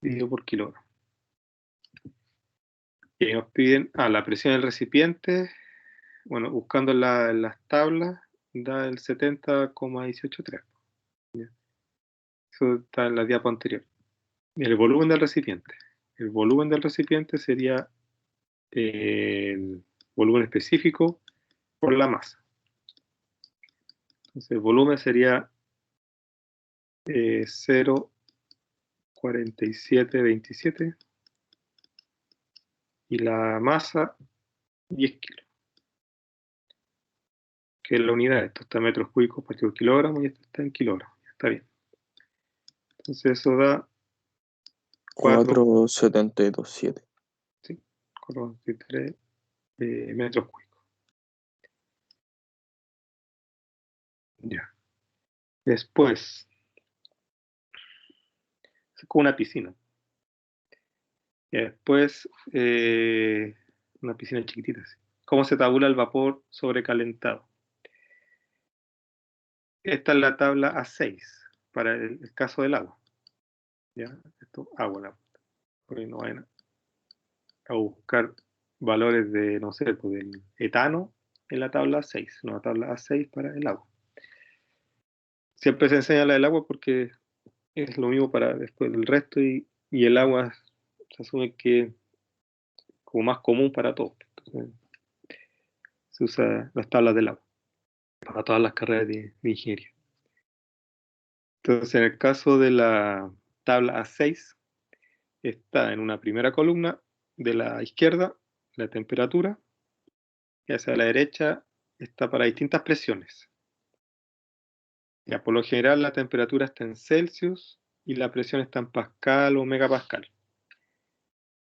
dividido por kilogramo. Y nos piden la presión del recipiente. Bueno, buscando en las tablas, da el 70,183. Eso está en la diapo anterior. El volumen del recipiente. El volumen del recipiente sería el volumen específico por la masa. Entonces el volumen sería 0,4727 y la masa 10 kilos, que es la unidad. Esto está en metros cúbicos por kilogramo y esto está en kilogramos. Está bien. Entonces eso da 4,727. ¿sí? 4,23 metros cúbicos. Ya. Después, es como una piscina. Y después, una piscina chiquitita. Así. ¿Cómo se tabula el vapor sobrecalentado? Esta es la tabla A6 para el caso del agua. ¿Ya? Esto, agua. Porque no vayan a buscar valores de, no sé, pues del etano en la tabla A6. No, la tabla A6 para el agua. Siempre se enseña la del agua porque es lo mismo para después el resto y el agua se asume que es como más común para todos. Entonces, se usa las tablas del agua para todas las carreras de ingeniería. Entonces, en el caso de la tabla A6, está en una primera columna de la izquierda la temperatura y hacia la derecha está para distintas presiones. Ya, por lo general la temperatura está en Celsius y la presión está en Pascal o Megapascal.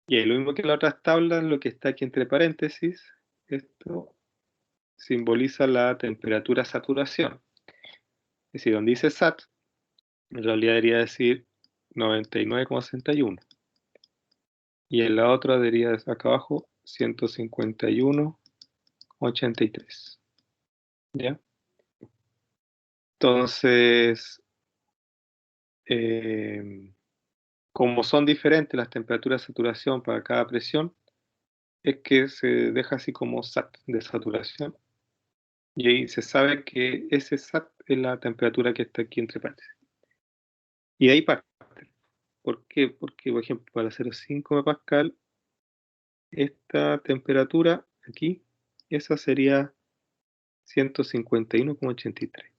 Y ahí, lo mismo que en las otras tablas, lo que está aquí entre paréntesis, esto simboliza la temperatura saturación. Es decir, donde dice SAT, en realidad debería decir 99,61. Y en la otra debería, acá abajo, 151,83. ¿Ya? Entonces, como son diferentes las temperaturas de saturación para cada presión, es que se deja así como SAT de saturación. Y ahí se sabe que ese SAT es la temperatura que está aquí entre paréntesis. Y de ahí parte. ¿Por qué? Porque, por ejemplo, para 0,5 megapascal, esta temperatura aquí, esa sería 151,83.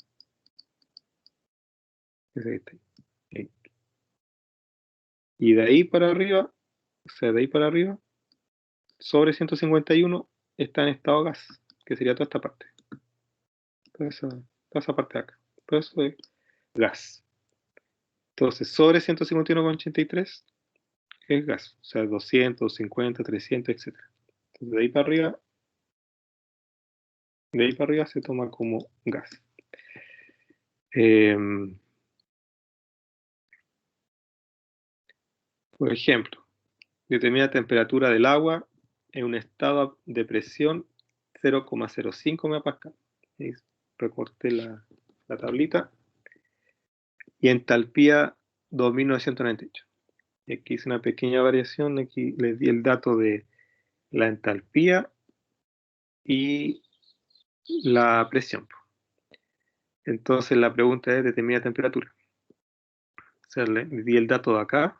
Esa que está ahí. Ahí. Y de ahí para arriba, o sea, de ahí para arriba, sobre 151 está en estado gas, que sería toda esta parte. Toda esa parte de acá. Todo eso es gas. Entonces, sobre 151,83 es gas. O sea, 250, 300, etc. Entonces, de ahí para arriba se toma como gas. Por ejemplo, determina temperatura del agua en un estado de presión 0,05 megapascal. Recorté la tablita. Y entalpía 2998. Y aquí hice una pequeña variación. Aquí les di el dato de la entalpía y la presión. Entonces la pregunta es: determina temperatura. O sea, le di el dato de acá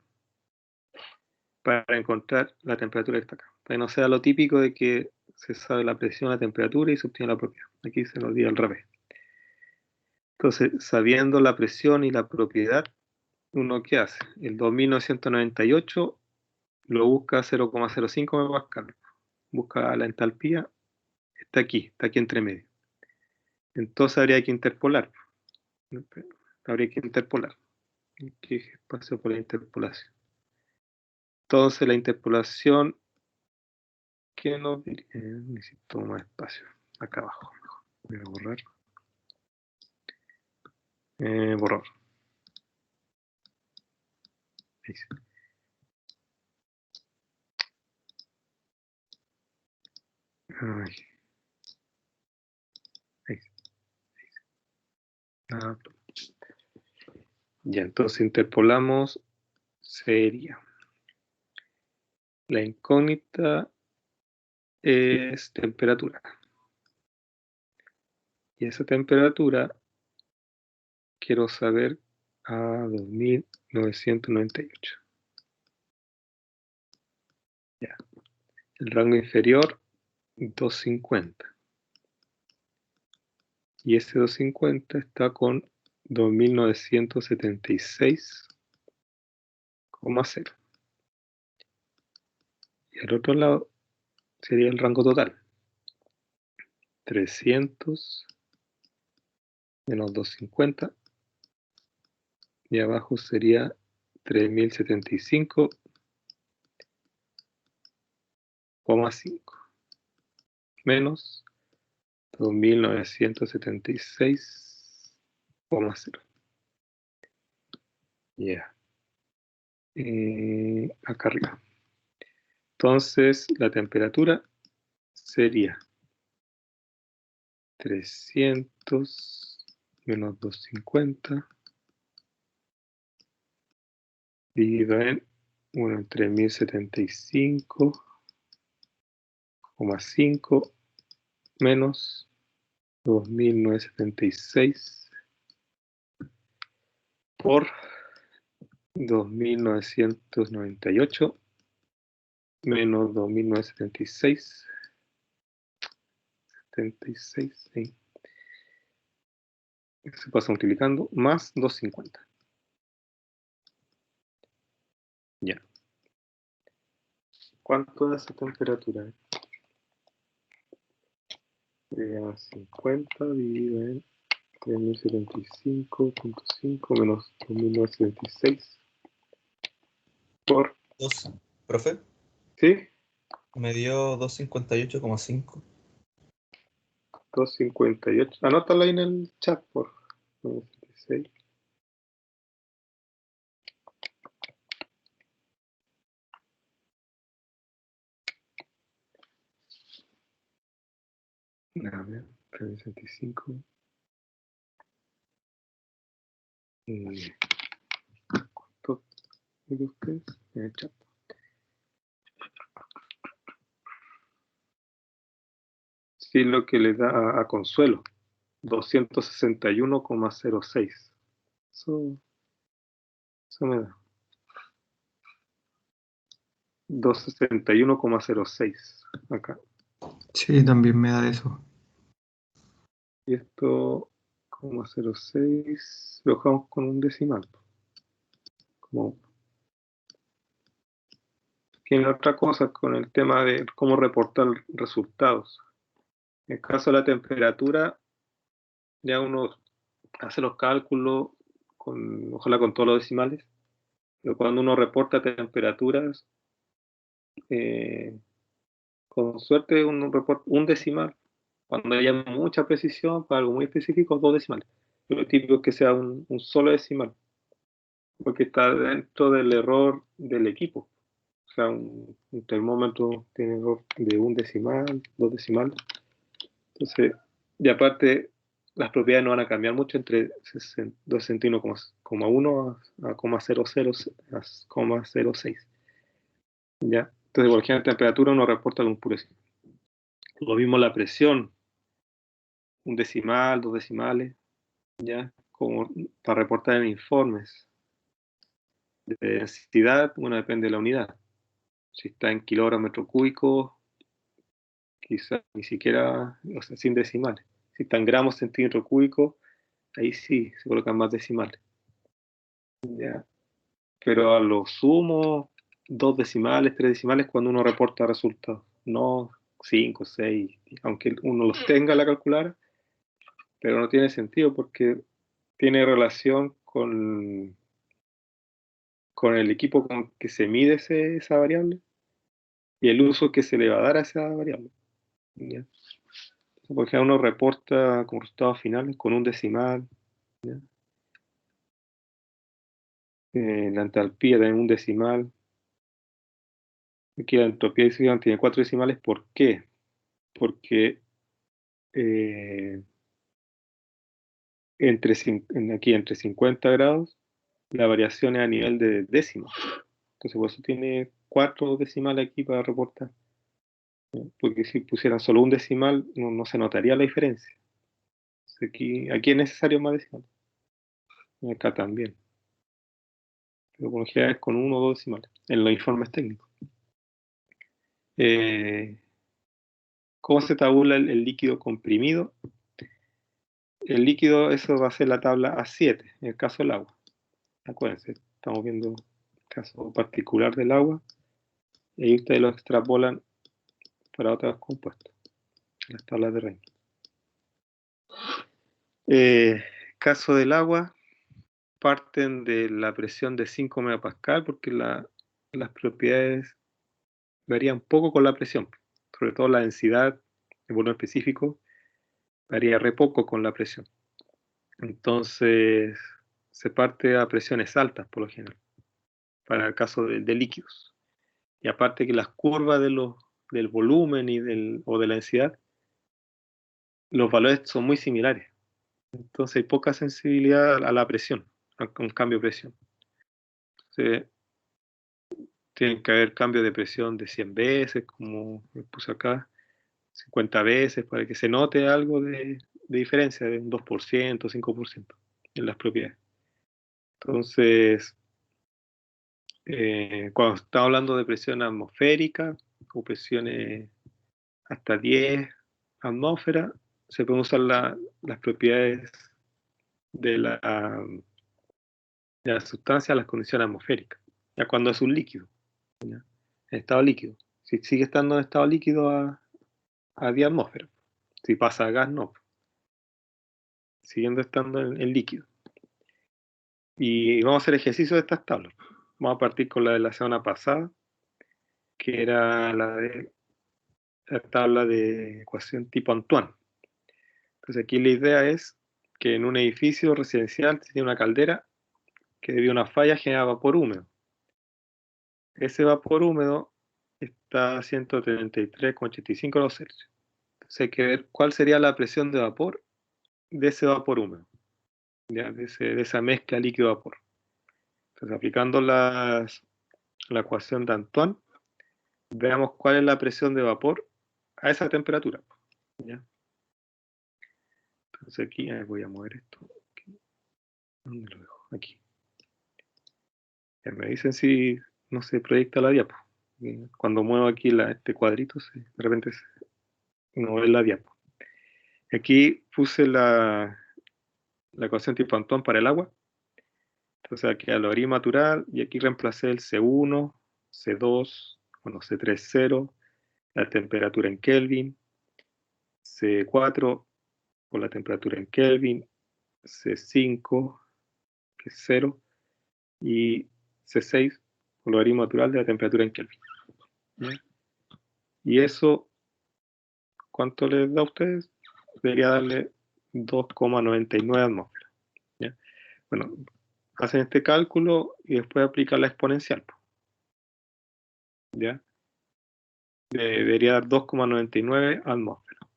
para encontrar la temperatura que está acá. Para que no sea lo típico de que se sabe la presión, la temperatura y se obtiene la propiedad. Aquí se lo di al revés. Entonces, sabiendo la presión y la propiedad, ¿uno qué hace? El 2998 lo busca 0,05 megapascal. Busca la entalpía, está aquí entre medio. Entonces habría que interpolar. Habría que interpolar. ¿Qué espacio por la interpolación? Entonces la interpolación, ¿qué nos diría? Necesito más espacio. Acá abajo. Voy a borrar. Borrar. Ahí sí. Ay. Ahí sí. Ah, ya, entonces interpolamos. Sería. La incógnita es temperatura. Y esa temperatura quiero saber a 2998. Ya. El rango inferior, 250. Y ese 250 está con 2976,0. Y al otro lado sería el rango total. 300 menos 250. Y abajo sería 3075,5 menos 2976,0. Ya. Acá arriba. Entonces, la temperatura sería 300 menos 250 dividido en 3075,5 menos 2976 por 2998 menos 2976, 76, sí. Se pasa multiplicando, más 250. Ya. ¿Cuánto es esa temperatura? 50 dividido en 3075,5 menos 2976 por... Profe, ¿Sí? me dio 258,5. 258. Anótalo ahí en el chat, por 96. A ver, 365. ¿Cuánto de ustedes? En el chat. Sí, lo que le da a Consuelo. 261,06. Eso me da. 261,06 acá. Sí, también me da eso. Y esto, 0,06, lo dejamos con un decimal. Como, tiene otra cosa con el tema de cómo reportar resultados. En el caso de la temperatura, ya uno hace los cálculos, ojalá con todos los decimales, pero cuando uno reporta temperaturas, con suerte uno reporta un decimal. Cuando haya mucha precisión, para algo muy específico, dos decimales. Lo típico es que sea un solo decimal, porque está dentro del error del equipo. O sea, un termómetro tiene error de un decimal, dos decimales. Entonces, y aparte, las propiedades no van a cambiar mucho entre 261,1 a 0,06. ¿Ya? Entonces, por ejemplo, temperatura uno reporta con un puro decimal. Lo mismo la presión, un decimal, dos decimales, ¿ya? Como para reportar en informes. De densidad, bueno, depende de la unidad. Si está en kilogramos metro cúbico, quizás ni siquiera, o sea, sin decimales. Si está en gramos centímetro cúbico, ahí sí se colocan más decimales. ¿Ya? Pero a lo sumo, dos decimales, tres decimales cuando uno reporta resultados. No 5, 6, aunque uno los tenga en la calculadora, pero no tiene sentido porque tiene relación con el equipo con que se mide esa variable y el uso que se le va a dar a esa variable. ¿Ya? Por ejemplo, uno reporta como resultados finales con un decimal, ¿ya? La entalpía tiene un decimal. Aquí la entropía de tiene 4 decimales. ¿Por qué? Porque aquí entre 50 grados la variación es a nivel de décimas. Entonces por eso tiene 4 decimales aquí para reportar. ¿Ya? Porque si pusieran solo un decimal no se notaría la diferencia. Aquí es necesario más decimales. Y acá también. Pero por lo general es con uno o dos decimales en los informes técnicos. ¿Cómo se tabula el líquido comprimido? El líquido, eso va a ser la tabla A7, en el caso del agua. Acuérdense, estamos viendo el caso particular del agua, y ahí ustedes lo extrapolan para otros compuestos, las tablas de Reynolds. Caso del agua, parten de la presión de 5 megapascal, porque las propiedades varían poco con la presión, sobre todo la densidad, el volumen específico, varía re poco con la presión. Entonces, se parte a presiones altas, por lo general, para el caso de líquidos. Y aparte que las curvas del volumen o de la densidad, los valores son muy similares. Entonces hay poca sensibilidad a la presión, a un cambio de presión. Entonces, tienen que haber cambios de presión de 100 veces, como me puse acá, 50 veces, para que se note algo de diferencia, de un 2%, 5% en las propiedades. Entonces, cuando estamos hablando de presión atmosférica o presiones hasta 10 atmósferas, se pueden usar las propiedades de la sustancia a las condiciones atmosféricas, ya cuando es un líquido, ¿ya? En estado líquido. Si sigue estando en estado líquido a 10 atmósferas, si pasa a gas, no, siguiendo estando en líquido. Y vamos a hacer ejercicio de estas tablas. Vamos a partir con la de la semana pasada, que era la tabla de ecuación tipo Antoine. Entonces aquí la idea es que en un edificio residencial tiene una caldera que debido a una falla genera vapor húmedo. Ese vapor húmedo está a 133,85 grados Celsius. Entonces hay que ver cuál sería la presión de vapor de ese vapor húmedo, ¿ya? De esa mezcla líquido-vapor. Entonces aplicando la ecuación de Antoine, veamos cuál es la presión de vapor a esa temperatura, ¿ya? Entonces aquí voy a mover esto. ¿Dónde lo dejo? Aquí. Ya me dicen si no se proyecta la diapo. Cuando muevo aquí este cuadrito, de repente no ve la diapo. Aquí puse la ecuación tipo Antoine para el agua. Entonces aquí a logaritmo natural y aquí reemplacé el C1, C2, bueno, C3, 0, la temperatura en Kelvin, C4 con la temperatura en Kelvin, C5, que es 0, y C6 con logaritmo natural de la temperatura en Kelvin. ¿Ya? Y eso, ¿cuánto les da a ustedes? Debería darle 2,99 atmósferas. ¿Ya? Bueno, hacen este cálculo y después aplican la exponencial. ¿Ya? Debería dar 2,99 atmósferas.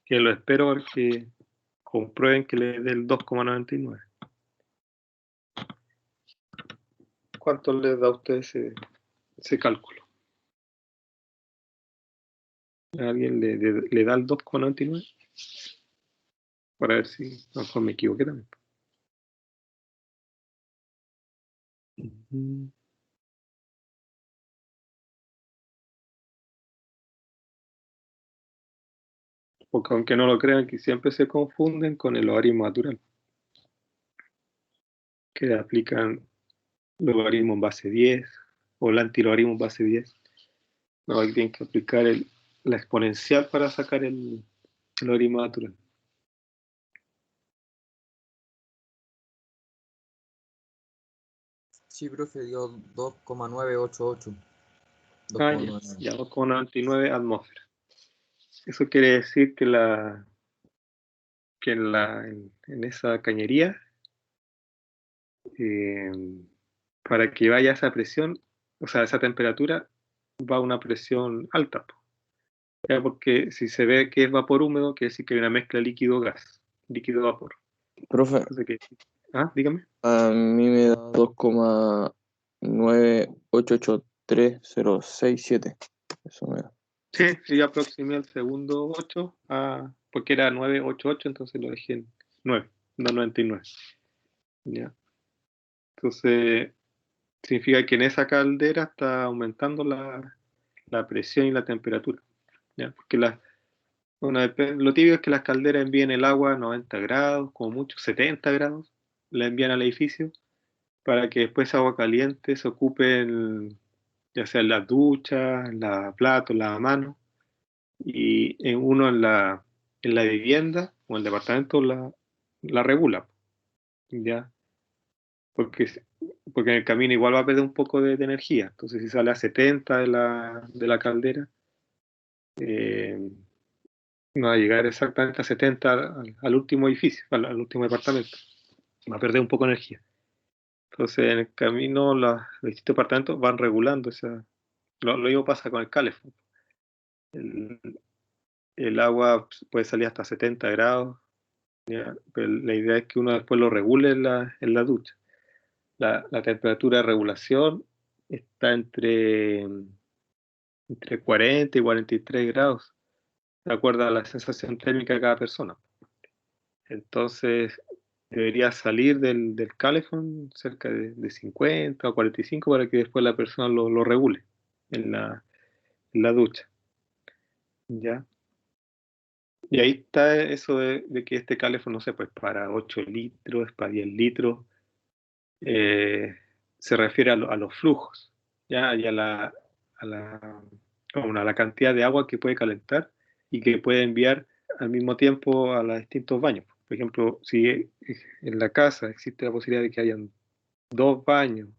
Que lo espero que comprueben que le dé el 2,99. ¿Cuánto les da a ustedes ese cálculo? ¿A alguien le da el 2,99? Para ver si a lo mejor me equivoqué también. Porque aunque no lo crean, que siempre se confunden con el logaritmo natural, que aplican logaritmo en base 10 o el antilogaritmo en base 10. No, aquí tienen que aplicar la exponencial para sacar el logaritmo natural. Sí, profe, dio 2,988. Ah, ya 2,99 atmósferas. Eso quiere decir que en esa cañería, para que vaya esa presión, o sea, esa temperatura, va a una presión alta. Ya, porque si se ve que es vapor húmedo, quiere decir que hay una mezcla líquido-gas, líquido-vapor. Profe, Entonces, dígame. a mí me da 2,9883067. Eso me da. Sí, yo aproximé el segundo 8 porque era 988, entonces lo dejé en 9, no 99. ¿Ya? Entonces, significa que en esa caldera está aumentando la la presión y la temperatura. ¿Ya? Porque lo tibio es que las calderas envíen el agua a 90 grados, como mucho 70 grados, la envían al edificio para que después esa agua caliente se ocupe ya sea en las duchas, en la platos, en la mano, y uno en la vivienda o en el departamento la regula, ¿ya? Porque, porque en el camino igual va a perder un poco de energía. Entonces, si sale a 70 de la caldera, eh, no va a llegar exactamente a 70 al último edificio, al último departamento. Va a perder un poco de energía. Entonces, en el camino, los distintos departamentos van regulando lo mismo pasa con el calefón. El, el agua puede salir hasta 70 grados, ¿ya? Pero la idea es que uno después lo regule en la ducha. La temperatura de regulación está entre 40 y 43 grados, de acuerdo a la sensación térmica de cada persona. Entonces, debería salir del calefón cerca de 50 o 45 para que después la persona lo regule en la ducha. ¿Ya? Y ahí está eso de que este calefón, no sé, pues para 8 litros, para 10 litros, se refiere a los flujos, ¿ya? Y a la cantidad de agua que puede calentar y que puede enviar al mismo tiempo a los distintos baños. Por ejemplo, si en la casa existe la posibilidad de que hayan 2 baños,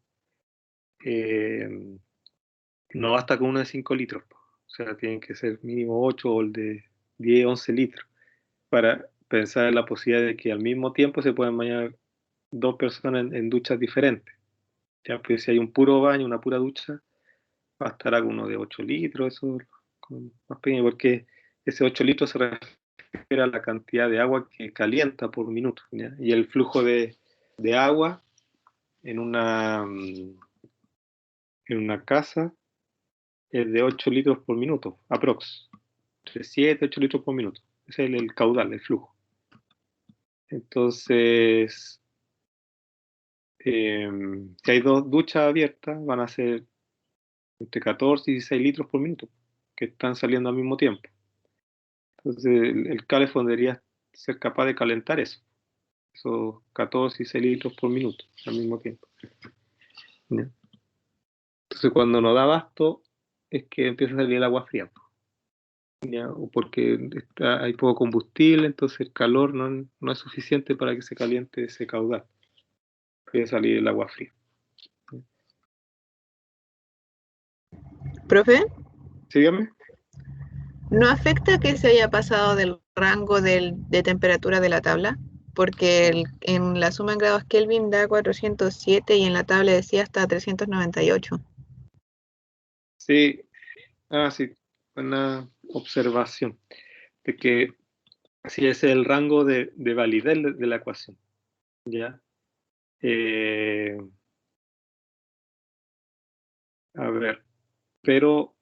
eh, no basta con uno de 5 litros, o sea, tienen que ser mínimo 8 o el de 10, 11 litros, para pensar en la posibilidad de que al mismo tiempo se puedan bañar 2 personas en duchas diferentes. Ya, pues si hay un puro baño, una pura ducha, bastará con uno de 8 litros, eso más pequeño, porque ese 8 litros se refiere a la cantidad de agua que calienta por minuto, ¿ya? Y el flujo de agua en una casa es de 8 litros por minuto, aprox. Entre 7 y 8 litros por minuto. Ese es el caudal, el flujo. Entonces, si hay 2 duchas abiertas, van a ser entre 14 y 16 litros por minuto, que están saliendo al mismo tiempo. Entonces, el calefón debería ser capaz de calentar esos 14 y 6 litros por minuto al mismo tiempo. ¿Ya? Entonces, cuando no da abasto, es que empieza a salir el agua fría, ¿ya? O porque hay poco combustible, entonces el calor no es suficiente para que se caliente ese caudal. Puede salir el agua fría. Profe, Sígame. ¿no afecta que se haya pasado del rango de temperatura de la tabla? Porque en la suma en grados Kelvin da 407 y en la tabla decía hasta 398. Sí, sí, buena observación. De que sí es el rango de validez de la ecuación. ¿Ya? A ver, pero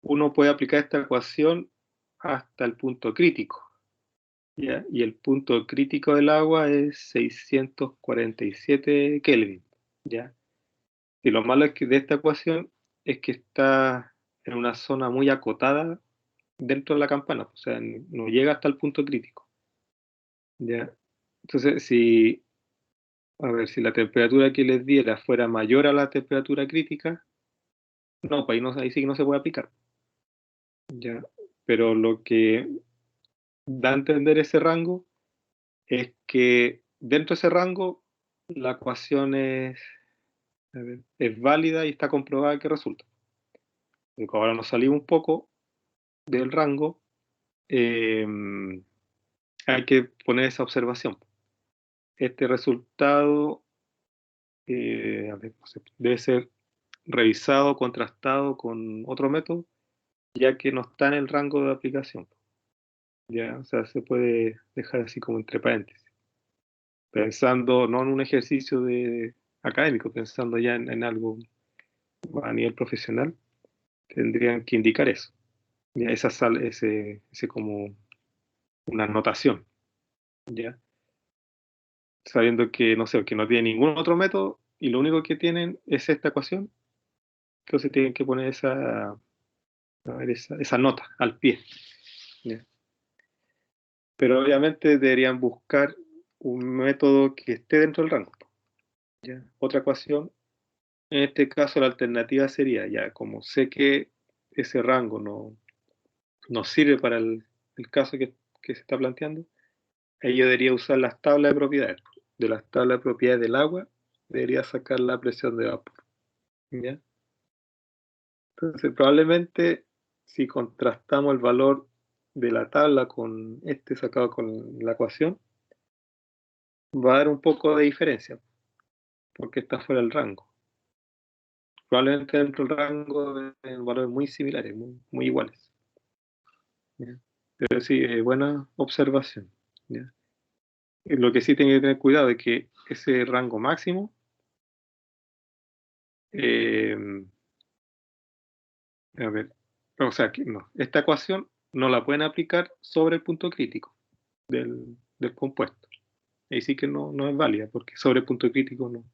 uno puede aplicar esta ecuación hasta el punto crítico, ¿ya? Y el punto crítico del agua es 647 Kelvin, ¿ya? Y lo malo de esta ecuación es que está en una zona muy acotada dentro de la campana, o sea, no llega hasta el punto crítico, ¿ya? Entonces, si la temperatura que les diera fuera mayor a la temperatura crítica, no, pues ahí sí que no se puede aplicar, ¿ya? Pero lo que da a entender ese rango es que dentro de ese rango la ecuación es válida y está comprobada que resulta. Porque ahora nos salimos un poco del rango, eh, hay que poner esa observación. Este resultado no sé, debe ser revisado, contrastado con otro método, ya que no está en el rango de aplicación. Ya, o sea, se puede dejar así como entre paréntesis, pensando no en un ejercicio académico, pensando ya en algo a nivel profesional, tendrían que indicar eso. Ya, ese como una anotación, ¿ya? Sabiendo que, no sé, que no tiene ningún otro método y lo único que tienen es esta ecuación, entonces tienen que poner esa nota al pie. ¿Ya? Pero obviamente deberían buscar un método que esté dentro del rango. ¿Ya? Otra ecuación, en este caso la alternativa sería, ya como sé que ese rango no sirve para el caso que se está planteando, ahí yo debería usar las tablas de propiedades. De las tablas de propiedades del agua, debería sacar la presión de vapor. ¿Ya? Entonces, probablemente, si contrastamos el valor de la tabla con este sacado con la ecuación, va a dar un poco de diferencia, porque está fuera del rango. Probablemente dentro del rango de valores muy similares, muy iguales. ¿Ya? Pero sí, buena observación. ¿Ya? Lo que sí tiene que tener cuidado es que ese rango máximo a ver, o sea, que no, esta ecuación no la pueden aplicar sobre el punto crítico del compuesto. Ahí sí que no es válida, porque sobre el punto crítico no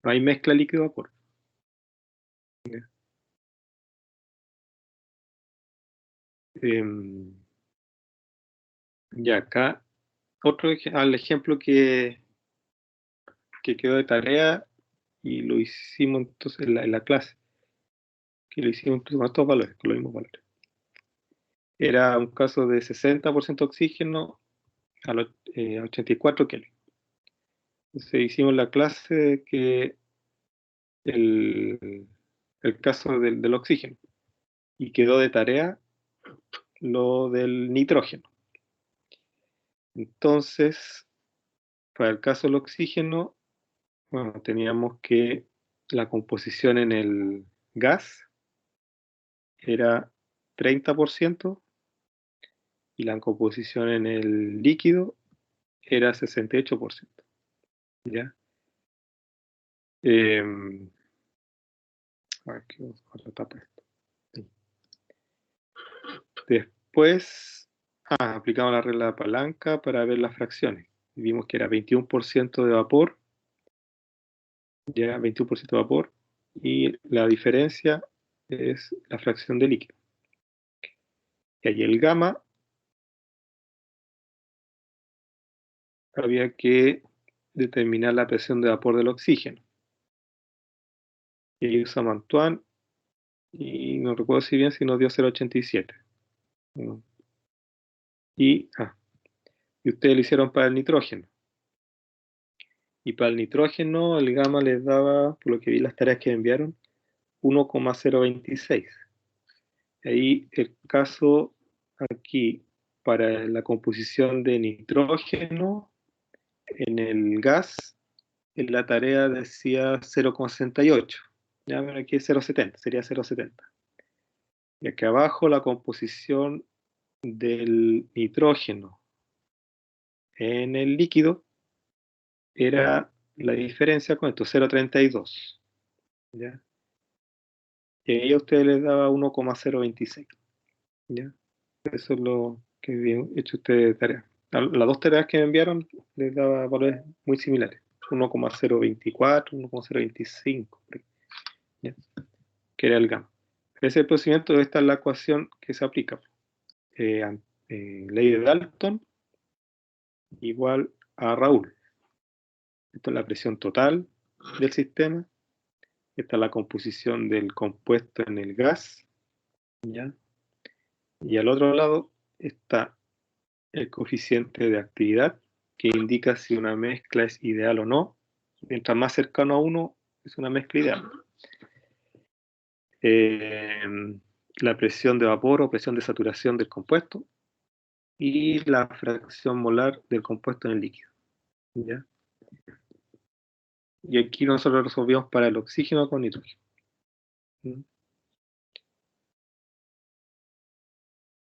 hay mezcla líquido-vapor. Ya acá, otro al ejemplo que quedó de tarea y lo hicimos entonces en la clase, que lo hicimos con estos valores, con los mismos valores. Era un caso de 60% oxígeno a 84 Kelvin. Entonces hicimos la clase que el caso del oxígeno y quedó de tarea lo del nitrógeno. Entonces, para el caso del oxígeno, bueno, teníamos que la composición en el gas era 30% y la composición en el líquido era 68%. ¿Ya? Aquí vamos a la tapa esto. Después aplicamos la regla de palanca para ver las fracciones. Y vimos que era 21% de vapor, ya 21% de vapor, y la diferencia es la fracción de líquido. Y ahí el gamma había que determinar la presión de vapor del oxígeno. Y ahí usamos Antoine, y no recuerdo si bien si nos dio 0,87. Y ustedes lo hicieron para el nitrógeno. Y para el nitrógeno, el gamma les daba, por lo que vi las tareas que enviaron, 1,026. Ahí el caso aquí para la composición de nitrógeno en el gas, en la tarea decía 0,68. Ya ven aquí es 0,70, sería 0,70. Y aquí abajo la composición del nitrógeno en el líquido era la diferencia con esto, 0,32. ¿Ya? Y ahí a ustedes les daba 1,026. ¿Ya? Eso es lo que habían hecho ustedes de tarea. Las dos tareas que me enviaron les daba valores muy similares. 1,024, 1,025, ¿ya? Que era el gamma. Ese procedimiento, esta es la ecuación que se aplica. Ley de Dalton igual a Raoul. Esta es la presión total del sistema. Esta es la composición del compuesto en el gas. ¿Ya? Y al otro lado está el coeficiente de actividad, que indica si una mezcla es ideal o no. Mientras más cercano a 1, es una mezcla ideal. La presión de vapor o presión de saturación del compuesto y la fracción molar del compuesto en el líquido. ¿Ya? Y aquí nosotros resolvimos para el oxígeno con nitrógeno. ¿Mm?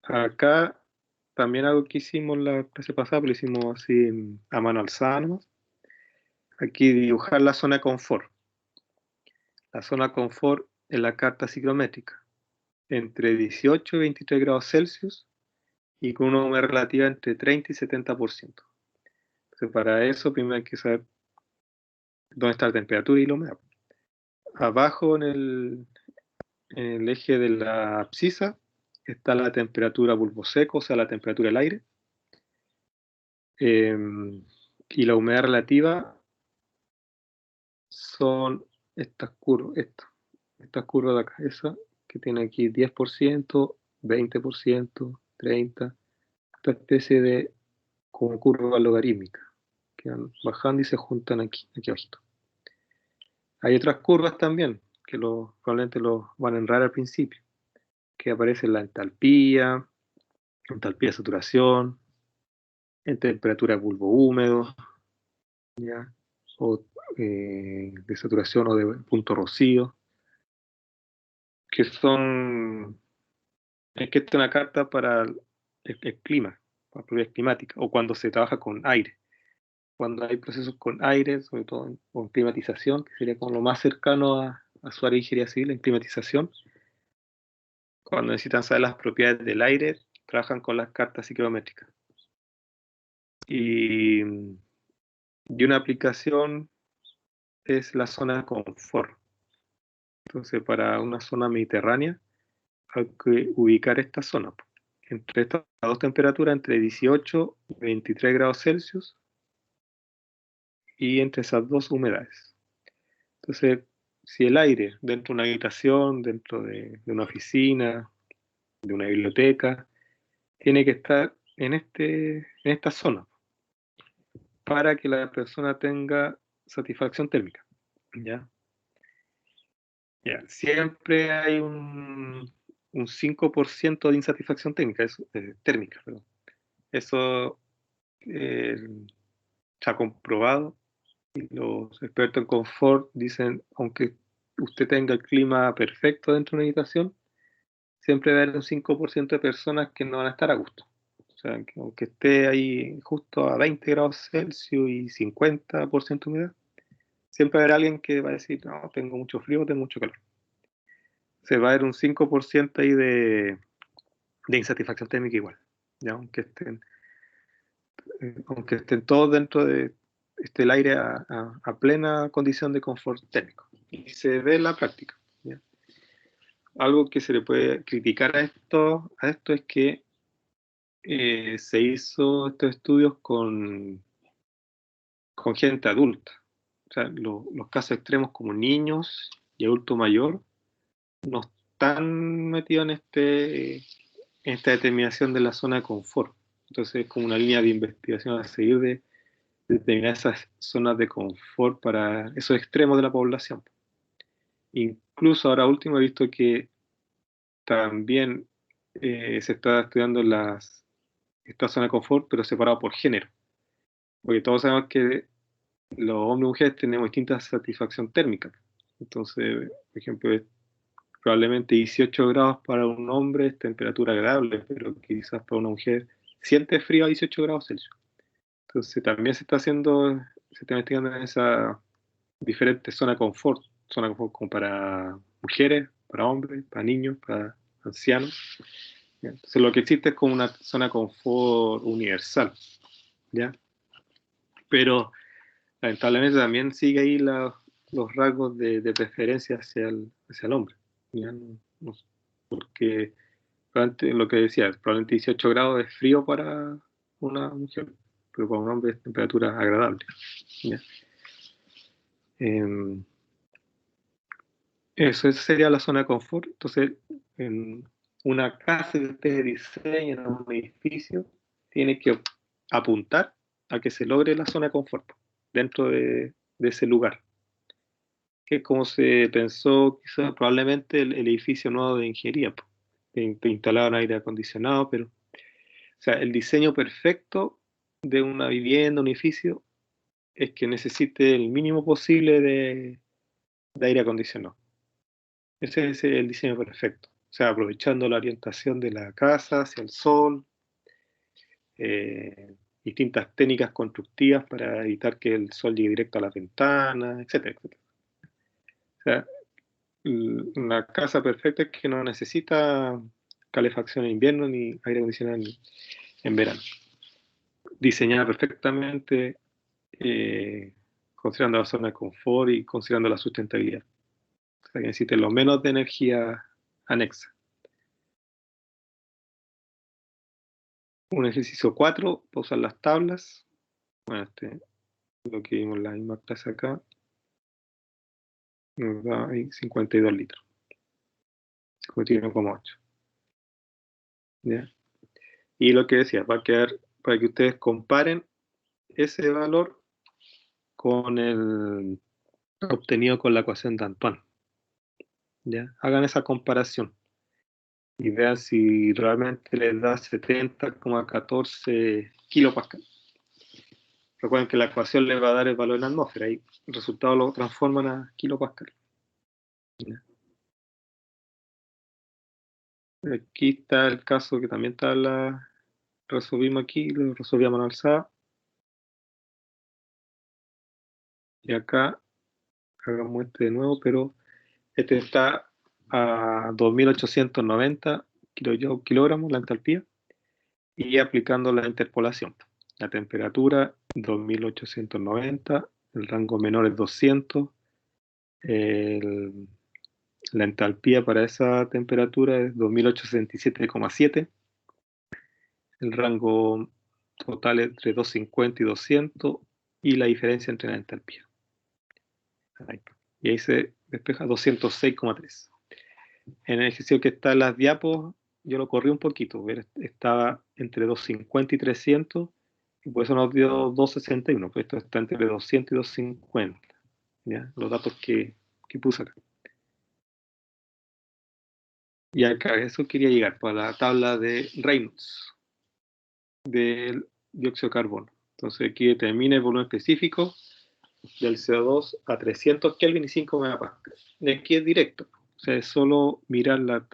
Acá también algo que hicimos la clase pasada, pero lo hicimos así a mano alzada nomás. Aquí dibujar la zona de confort. La zona de confort en la carta ciclométrica, entre 18 y 23 grados Celsius y con una humedad relativa entre 30 y 70%. Entonces, para eso primero hay que saber dónde está la temperatura y la humedad. Abajo en en el eje de la abscisa está la temperatura bulbo seco, o sea, la temperatura del aire. Y la humedad relativa son estas curvas de acá, esa que tiene aquí 10%, 20%, 30%, esta especie de como curva logarítmica, que van bajando y se juntan aquí abajito. Hay otras curvas también, que probablemente los van a enredar al principio, que aparece la entalpía de saturación, en temperatura de bulbo húmedo, ¿ya? O de saturación o de punto rocío, que son, es que esta es una carta para el clima, para propiedades climáticas, o cuando se trabaja con aire. Cuando hay procesos con aire, sobre todo con climatización, que sería como lo más cercano a su área de ingeniería civil, en climatización, cuando necesitan saber las propiedades del aire, trabajan con las cartas psicométricas. Y una aplicación es la zona de confort. Entonces, para una zona mediterránea, hay que ubicar esta zona, entre estas dos temperaturas, entre 18 y 23 grados Celsius, y entre esas dos humedades. Entonces, si el aire dentro de una habitación, dentro de una oficina, de una biblioteca, tiene que estar en esta zona para que la persona tenga satisfacción térmica. ¿Ya? Siempre hay un 5% de insatisfacción térmica. Perdón. Eso se ha comprobado, y los expertos en confort dicen, aunque usted tenga el clima perfecto dentro de una habitación, siempre va a haber un 5% de personas que no van a estar a gusto. O sea, que aunque esté ahí justo a 20 grados Celsius y 50% humedad, siempre va a haber alguien que va a decir, no, tengo mucho frío, tengo mucho calor. Se va a ver un 5% ahí de insatisfacción térmica igual, ¿ya? Aunque estén todos dentro de el aire a plena condición de confort térmico. Y se ve en la práctica, ¿ya? Algo que se le puede criticar a esto es que se hizo estos estudios con gente adulta. O sea, los casos extremos como niños y adulto mayor no están metidos en esta determinación de la zona de confort. Entonces es como una línea de investigación a seguir de determinar esas zonas de confort para esos extremos de la población. Incluso ahora último he visto que también se está estudiando esta zona de confort, pero separado por género. Porque todos sabemos que los hombres y mujeres tenemos distintas satisfacción térmica. Entonces, por ejemplo, probablemente 18 grados para un hombre es temperatura agradable, pero quizás para una mujer siente frío a 18 grados Celsius. Entonces también se está investigando en esa diferente zona de confort como para mujeres, para hombres, para niños, para ancianos. Entonces lo que existe es como una zona de confort universal, ¿ya? Pero lamentablemente también sigue ahí los rasgos de preferencia hacia el hombre, ¿ya? Porque lo que decía, probablemente 18 grados es frío para una mujer, pero para un hombre es temperatura agradable, ¿ya? Esa sería la zona de confort. Entonces, en una casa que ustedes diseñen, en un edificio, tiene que apuntar a que se logre la zona de confort dentro de ese lugar. Que es como se pensó, quizás probablemente el edificio nuevo de ingeniería, instalaban aire acondicionado, pero, o sea, el diseño perfecto de una vivienda, un edificio, es que necesite el mínimo posible de aire acondicionado. Ese es el diseño perfecto. O sea, aprovechando la orientación de la casa hacia el sol, distintas técnicas constructivas para evitar que el sol llegue directo a las ventanas, etcétera, etcétera. O sea, una casa perfecta es que no necesita calefacción en invierno ni aire acondicionado en verano. Diseñada perfectamente, considerando la zona de confort y considerando la sustentabilidad. O sea, que necesite lo menos de energía anexa. Un ejercicio 4, para usar las tablas. Bueno, lo que vimos en la misma clase acá. Nos da ahí 52 litros. 51,8. ¿Ya? Y lo que decía, va a quedar para que ustedes comparen ese valor con el obtenido con la ecuación de Antoine. ¿Ya? Hagan esa comparación y vean si realmente les da 70,14 kilopascal. Recuerden que la ecuación les va a dar el valor en atmósfera y el resultado lo transforman a kilopascal. ¿Ya? Aquí está el caso que también resolvimos aquí, lo resolvíamos en alzada. Y acá hagamos este de nuevo, pero este está a 2890 kilogramos la entalpía y aplicando la interpolación. La temperatura 2890, el rango menor es 200, la entalpía para esa temperatura es 2867,7, el rango total entre 250 y 200 y la diferencia entre la entalpía. Y ahí se despeja 206,3. En el ejercicio que está en las diapos, yo lo corrí un poquito, estaba entre 250 y 300, y por eso nos dio 261, pues esto está entre 200 y 250, ¿ya? Los datos que puse acá. Y acá, eso quería llegar, para la tabla de Reynolds, del dióxido de carbono. Entonces aquí determina el volumen específico del CO2 a 300 Kelvin y 5 megapascal. Y aquí es directo, o sea, es solo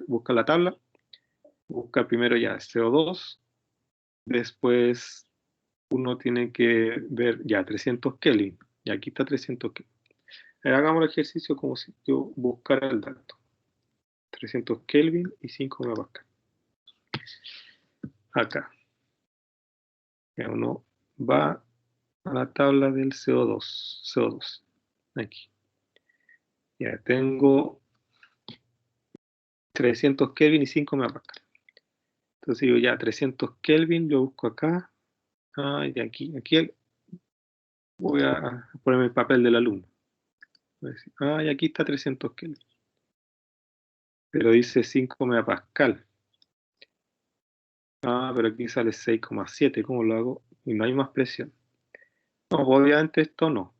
buscar la tabla, buscar primero ya CO2, después uno tiene que ver ya 300 Kelvin, y aquí está 300 Kelvin. Hagamos el ejercicio como si yo buscara el dato. 300 Kelvin y 5 megapascal. Acá. Ya uno va a la tabla del CO2. Aquí. Ya tengo 300 Kelvin y 5 megapascal. Entonces digo ya 300 Kelvin, yo busco acá. Y aquí voy a ponerme el papel del alumno. Y aquí está 300 Kelvin. Pero dice 5 megapascal. Pero aquí sale 6,7. ¿Cómo lo hago? Y no hay más presión. No, obviamente esto no.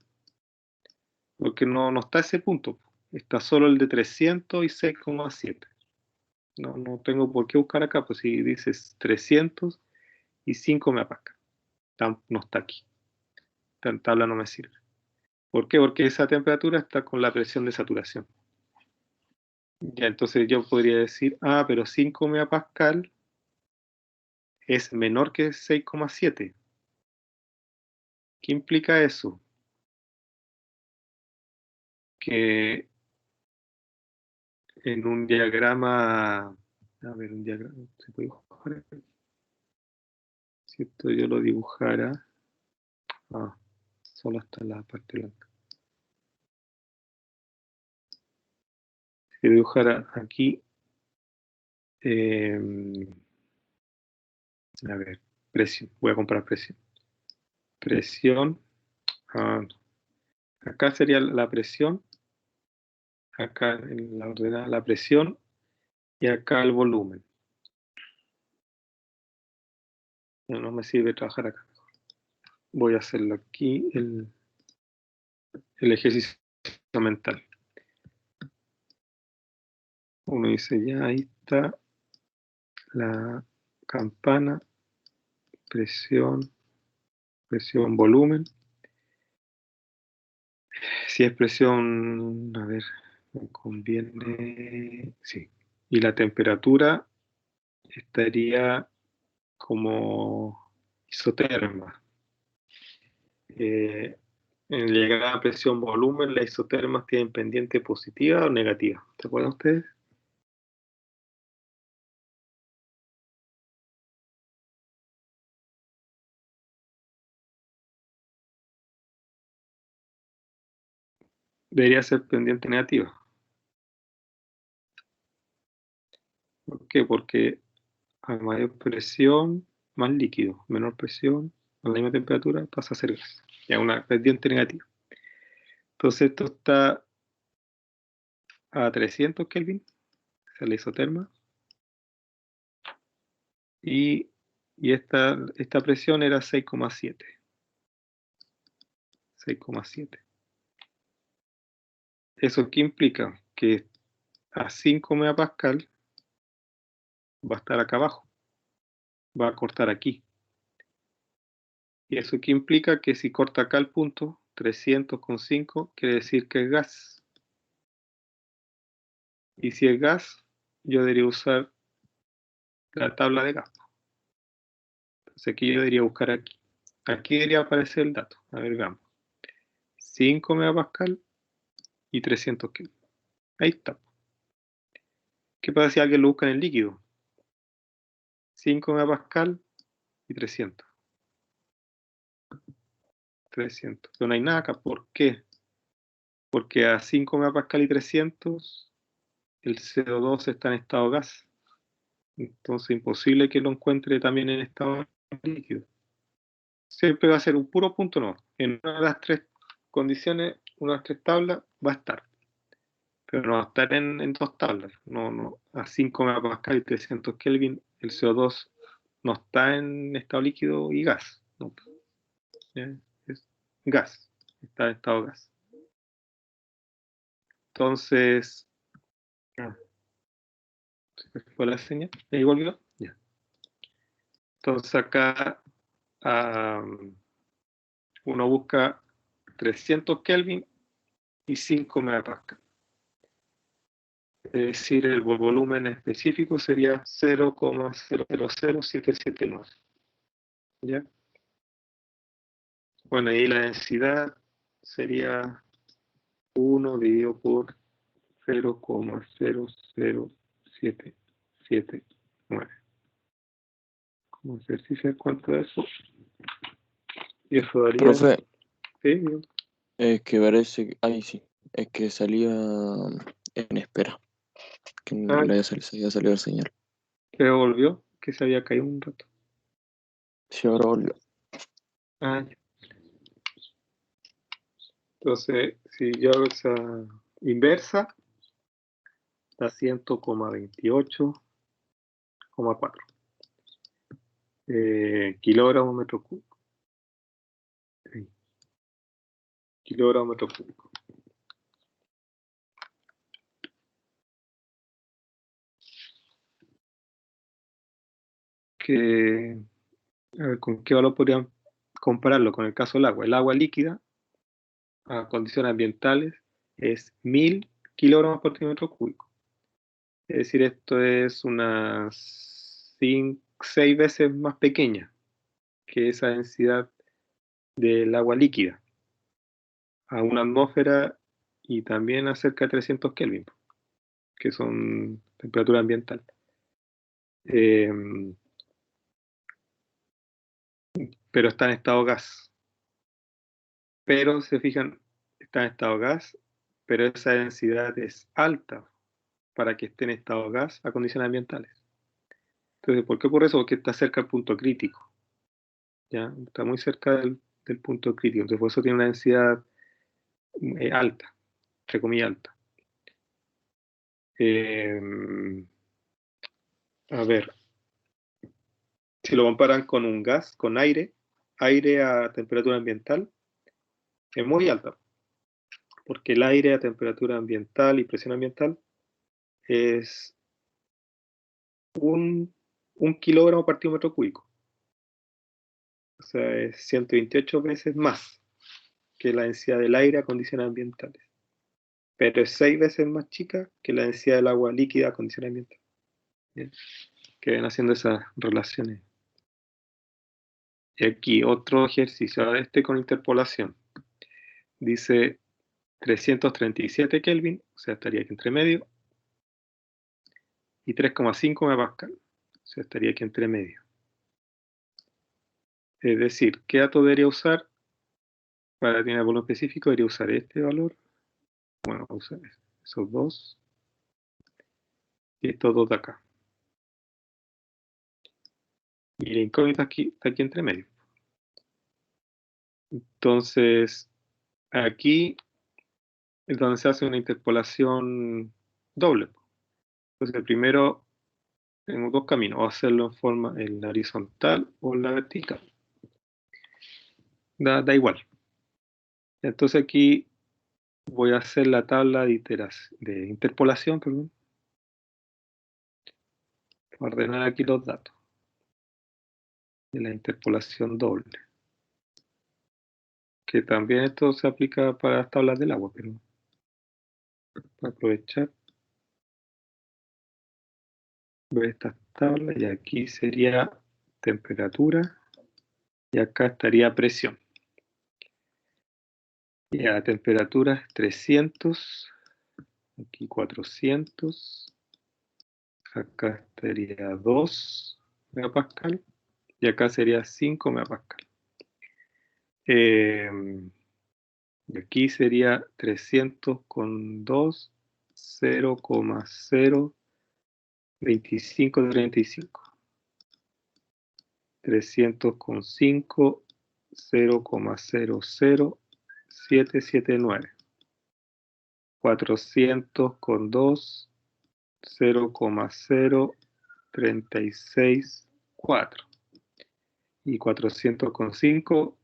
Porque no está ese punto. Está solo el de 300 y 6,7. No tengo por qué buscar acá, pues si dices 300 y 5 megapascal. No está aquí. Esta tabla no me sirve. ¿Por qué? Porque esa temperatura está con la presión de saturación. Ya, entonces yo podría decir, pero 5 megapascal es menor que 6,7. ¿Qué implica eso? Que en un diagrama, un diagrama, ¿se puede dibujar? Si esto yo lo dibujara, solo hasta la parte blanca. Si dibujara aquí, presión, voy a comprar presión. Presión, acá sería la presión, acá en la ordenada la presión y acá el volumen. No me sirve trabajar acá. Voy a hacerlo aquí, el ejercicio mental. Uno dice, ya ahí está la campana, presión, volumen. Si es presión, me conviene, sí. Y la temperatura estaría como isoterma. En el diagrama presión-volumen, las isotermas tienen pendiente positiva o negativa. ¿Se acuerdan ustedes? Debería ser pendiente negativa. ¿Por qué? Porque a mayor presión, más líquido. Menor presión, a la misma temperatura, pasa a ser gas. Ya una pendiente negativa. Entonces esto está a 300 Kelvin, esa es la isoterma. Y esta presión era 6,7. 6,7. ¿Eso qué implica? Que a 5 megapascal va a estar acá abajo. Va a cortar aquí. ¿Y eso qué implica? Que si corta acá el punto, 300,5, quiere decir que es gas. Y si es gas, yo debería usar la tabla de gas. Entonces aquí yo debería buscar aquí. Aquí debería aparecer el dato. A ver, veamos. 5 megapascal y 300 Kelvin. Ahí está. ¿Qué pasa si alguien lo busca en el líquido? 5 megapascal y 300. 300. Pero no hay nada acá. ¿Por qué? Porque a 5 megapascal y 300 el CO2 está en estado gas. Entonces imposible que lo encuentre también en estado líquido. Siempre va a ser un puro punto no. En una de las tres condiciones, una de las tres tablas va a estar. Pero no va a estar en dos tablas. No, a 5 megapascal y 300 Kelvin el CO2 no está en estado líquido y gas. No. Es gas. Está en estado gas. Entonces, ¿se fue la señal? ¿Ahí volvió? Ya. Entonces acá uno busca 300 Kelvin y 5 megapascal. Es decir, el volumen específico sería 0,000779. ¿Ya? Bueno, y la densidad sería 1 dividido por 0,00779. Como ejercicio, ¿cuánto es eso? Y eso daría... Profe, ¿Sí? es que parece que... Ahí sí. Es que salía en espera. Que no le se había salido el señal. Que volvió, que se había caído un rato. Sí, ahora volvió. Ah, ya. Entonces, si yo hago esa inversa, da 100,28,4 kilogramos metro cúbico. Sí. Kilogramos metro cúbico. A ver, ¿con qué valor podrían compararlo? Con el caso del agua. El agua líquida a condiciones ambientales es 1000 kilogramos por centímetro cúbico. Es decir, esto es unas 6 veces más pequeña que esa densidad del agua líquida a una atmósfera y también a cerca de 300 Kelvin, que son temperatura ambiental. Pero está en estado gas. Pero se fijan, está en estado gas, pero esa densidad es alta para que esté en estado gas a condiciones ambientales. Entonces, ¿por qué ocurre eso? Porque está cerca del punto crítico. ¿Ya? Está muy cerca del punto crítico. Entonces, por eso tiene una densidad alta, entre comillas alta. A ver, si lo comparan con un gas, con aire a temperatura ambiental, es muy alta. Porque el aire a temperatura ambiental y presión ambiental es un kilogramo partido metro cúbico. O sea, es 128 veces más que la densidad del aire a condiciones ambientales. Pero es 6 veces más chica que la densidad del agua líquida a condiciones ambientales. ¿Bien? Que ven haciendo esas relaciones. Y aquí otro ejercicio, ahora este con interpolación. Dice 337 Kelvin, o sea, estaría aquí entre medio, y 3,5 megapascal, o sea, estaría aquí entre medio. Es decir, ¿qué dato debería usar para tener el volumen específico? Debería usar este valor, bueno, usar esos dos, y estos dos de acá. Y la incógnita está aquí entre medio. Entonces, aquí es donde se hace una interpolación doble. Entonces, primero tengo dos caminos, o hacerlo en la horizontal o en la vertical. Da igual. Entonces aquí voy a hacer la tabla de interpolación, perdón. Para ordenar aquí los datos de la interpolación doble. Que también esto se aplica para las tablas del agua, pero para aprovechar, ver estas tablas, y aquí sería temperatura, y acá estaría presión. Y la temperatura es 300, aquí 400, acá estaría 2 megapascal, y acá sería 5 megapascal. Y aquí sería 300 con 2, 0,02535. 300 con 5, 0,00779. 400 con 2, 0,0364. Y 400 con 5,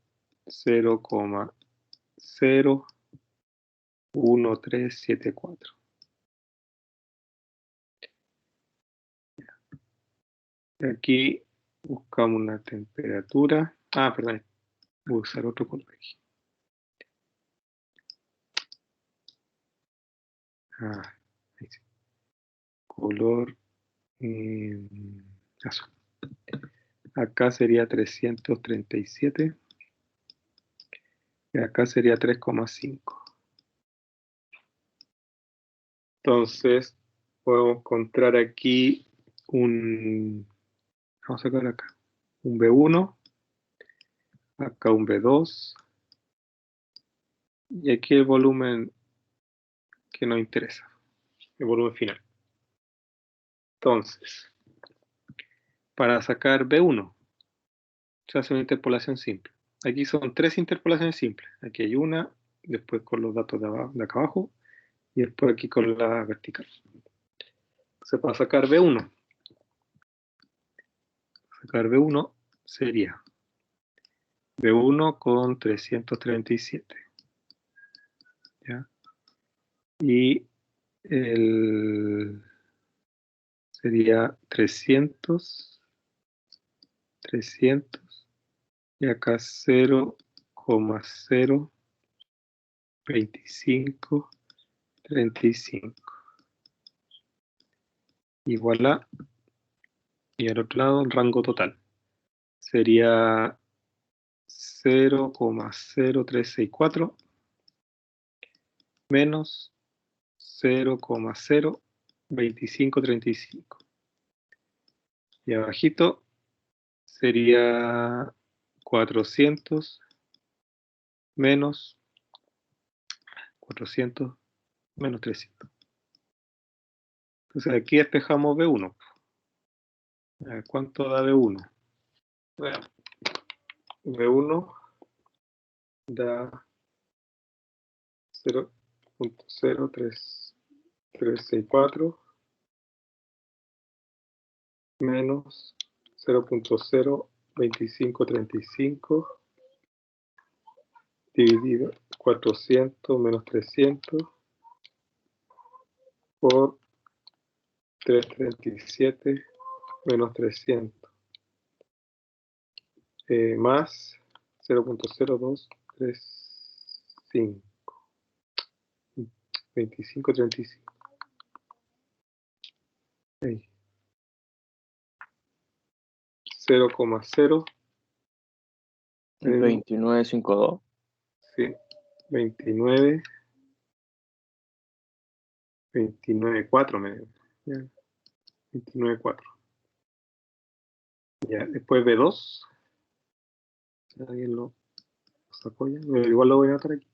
0,01374. Aquí buscamos una temperatura. Perdón, voy a usar otro color aquí. Ahí sí. Color azul. Acá sería 337. Y acá sería 3,5. Entonces, podemos encontrar aquí vamos a sacar acá, un B1, acá un B2, y aquí el volumen que nos interesa, el volumen final. Entonces, para sacar B1, se hace una interpolación simple. Aquí son 3 interpolaciones simples. Aquí hay una, después con los datos de acá abajo, y después aquí con la vertical. Entonces, para sacar B1, sería B1 con 337. ¿Ya? Y sería 300, y acá 0,02535. Y voilà. Y al otro lado el rango total sería 0,0364 menos 0,02535. Y abajito sería 400 menos 300. Entonces aquí despejamos B1. A ver, ¿cuánto da B1? Bueno, B1 da 0,03364 menos 0,02535 dividido 400 menos 300 por 337 menos 300 más 0,0235 2535. Ahí. 0,0 2952. Sí, 29,4 me dio. Ya, 29,4. Ya, después B2. Si alguien lo sacó ya, pero igual lo voy a anotar aquí.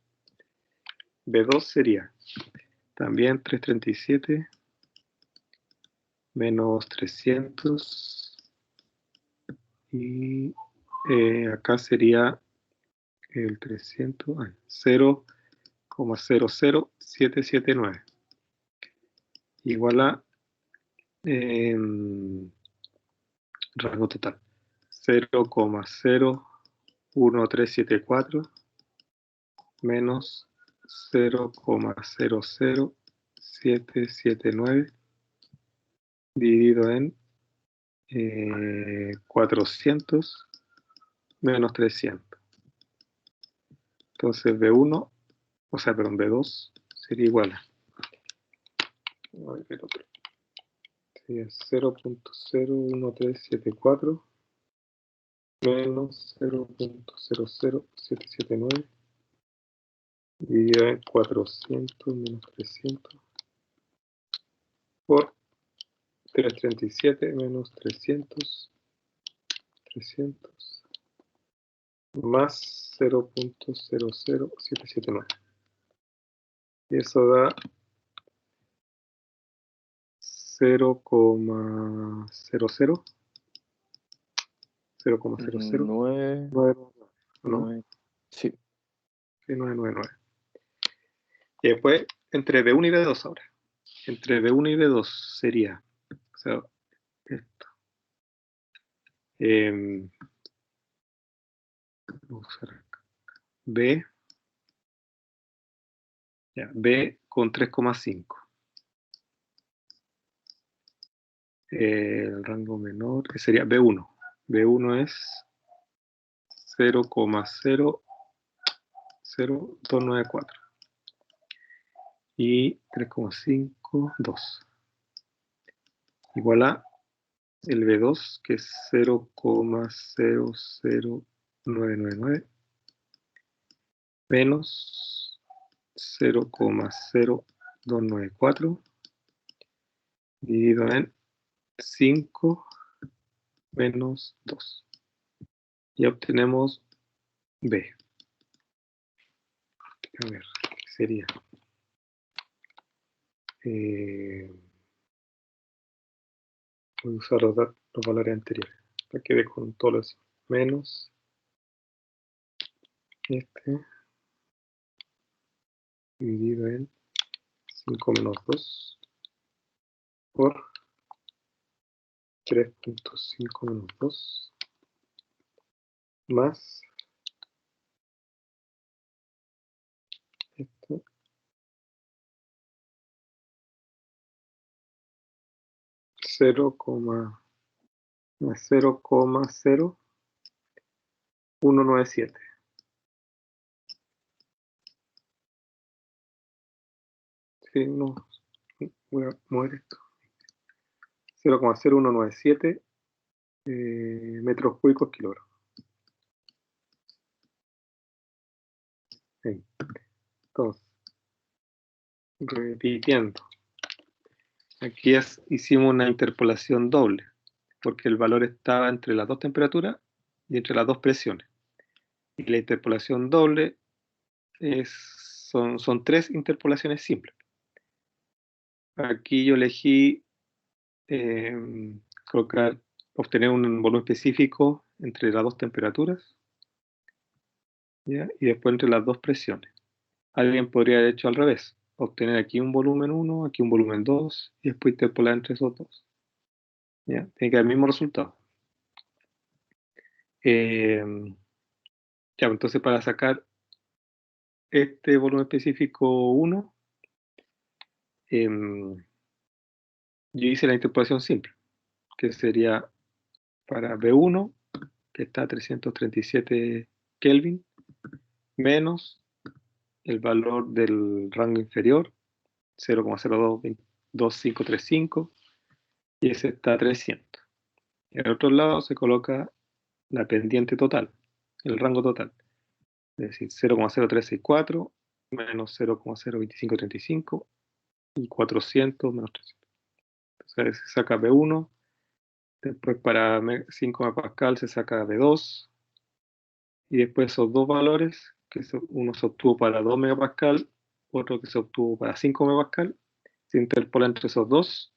B2 sería también 337 menos 300 Y acá sería el 0,00779 igual a rango total 0,01374 menos 0,00779 dividido en 400 menos 300. Entonces B1, o sea, perdón, B2 sería igual a, voy a ver otro. Sería 0,01374 menos 0,00779 dividido en 400 menos 300 por 337 menos 300 más 0,00779. Y eso da 0,00 9, ¿no? 9. Sí. 999. Y después, entre B1 y B2 ahora. Entre B1 y B2 sería, o sea, esto. Vamos a usar acá. B, ya, B con 3,5. El rango menor, que sería B1. B1 es 0,00294. Y 3,5, 2. Igual a el B2, que es 0,00999 menos 0,0294 dividido en 5 menos 2. Y obtenemos B. A ver, ¿qué sería? Voy a usar los valores anteriores. Para que quede con todos los menos este dividido en 5 menos 2 por 3.5 menos 2 más esto 0,0197. Sí, no, voy a mover esto. 0,0197 metros cúbicos kilogramos. Bien. Entonces, repitiendo. Aquí hicimos una interpolación doble, porque el valor estaba entre las dos temperaturas y entre las dos presiones. Y la interpolación doble son 3 interpolaciones simples. Aquí yo elegí obtener un volumen específico entre las dos temperaturas, ¿ya? Y después entre las dos presiones. Alguien podría haber hecho al revés, obtener aquí un volumen 1, aquí un volumen 2 y después interpolar entre esos dos. ¿Ya? Tiene que dar el mismo resultado. Ya, entonces para sacar este volumen específico 1, yo hice la interpolación simple, que sería para B1, que está a 337 Kelvin, menos el valor del rango inferior, 0,022535, y ese está a 300. Y al otro lado se coloca la pendiente total, el rango total, es decir, 0,0364 menos 0,02535 y 400 menos 300. Entonces se saca B1, después para 5 megapascal se saca B2, y después esos dos valores, que uno se obtuvo para 2 megapascal, otro que se obtuvo para 5 megapascal, se interpola entre esos dos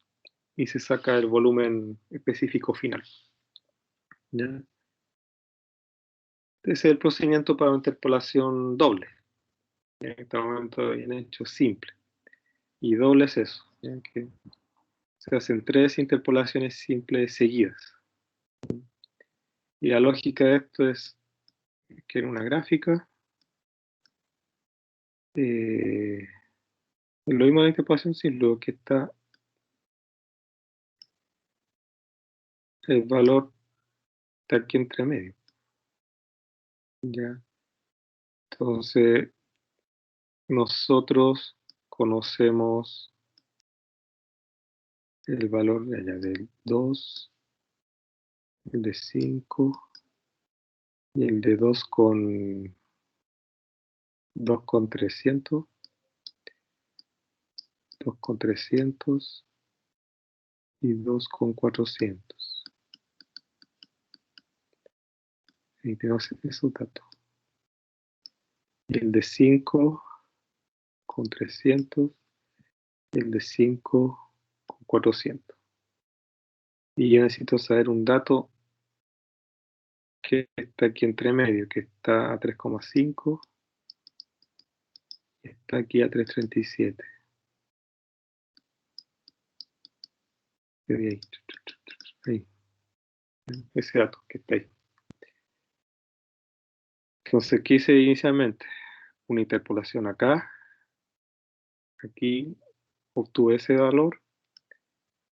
y se saca el volumen específico final. ¿Ya? Ese es el procedimiento para una interpolación doble. En este momento bien hecho simple. Y doble es eso, ¿ya? Que se hacen 3 interpolaciones simples seguidas. Y la lógica de esto es que en una gráfica, lo mismo de la interpolación simple, lo que está el valor está aquí entre medio. ¿Ya? Entonces, nosotros conocemos el valor de allá del 2, el de 5 y el de 2 con 300, 2 con 300 y 2 con 400. Y tenemos esos datos. Y el de 5 con 300 y el de 5 con 400. Y yo necesito saber un dato que está aquí entre medio, que está a 3,5, está aquí a 3,37. Ahí. Ahí. Ese dato que está ahí. Entonces, ¿qué hice inicialmente? Una interpolación acá. Aquí obtuve ese valor.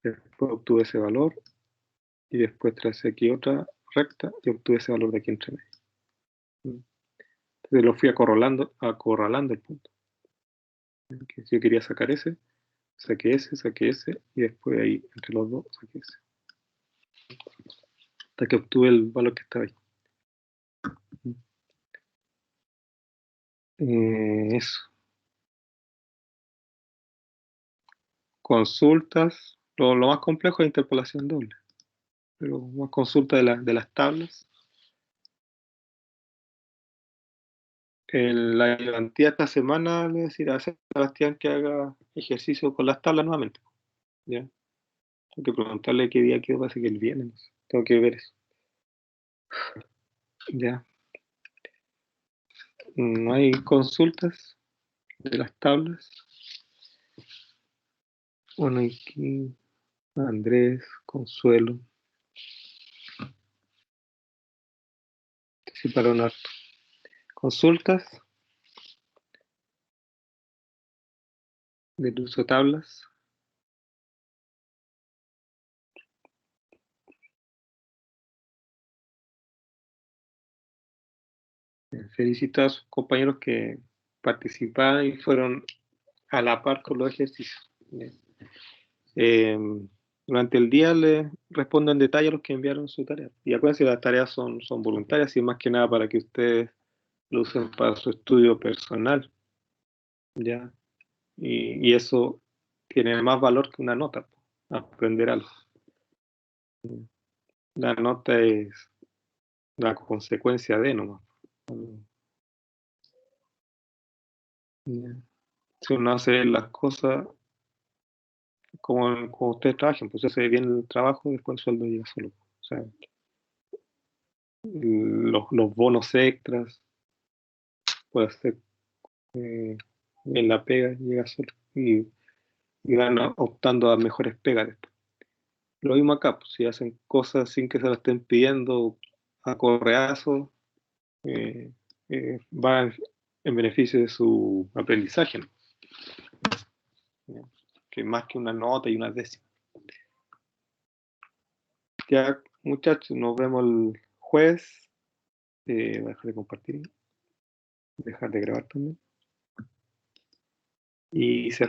Después obtuve ese valor. Y después tracé aquí otra recta y obtuve ese valor de aquí entre medio. Entonces lo fui acorralando el punto. Que si yo quería sacar ese, saqué ese, y después ahí entre los dos saqué ese. Hasta que obtuve el valor que estaba ahí. Eso. Consultas. Lo más complejo es interpolación doble. Pero más consulta de las tablas. La ayudantía esta semana le voy a decir a Sebastián que haga ejercicio con las tablas nuevamente. ¿Ya? Tengo que preguntarle qué día quedó, parece que el viernes. No sé. Tengo que ver eso. Ya. No hay consultas de las tablas. Bueno, aquí Andrés, Consuelo. Participaron harto. Consultas del uso de tablas. Felicito a sus compañeros que participaron y fueron a la par con los ejercicios. Durante el día les respondo en detalle a los que enviaron su tarea. Y acuérdense que las tareas son voluntarias y más que nada para que ustedes lo usen para su estudio personal. ¿Ya? Y eso tiene más valor que una nota, aprender algo. La nota es la consecuencia de nomás. Si uno hace las cosas como ustedes trabajan, pues hace bien el trabajo, después el sueldo llega solo. O sea, los bonos extras, puede hacer en la pega, llega solo. Y van optando a mejores pegas después. Lo mismo acá, pues, si hacen cosas sin que se las estén pidiendo a correazo, va en beneficio de su aprendizaje, ¿no? Que más que una nota y una décima. Ya, muchachos, nos vemos el jueves. Voy a dejar de compartir, dejar de grabar también. Y cerrar.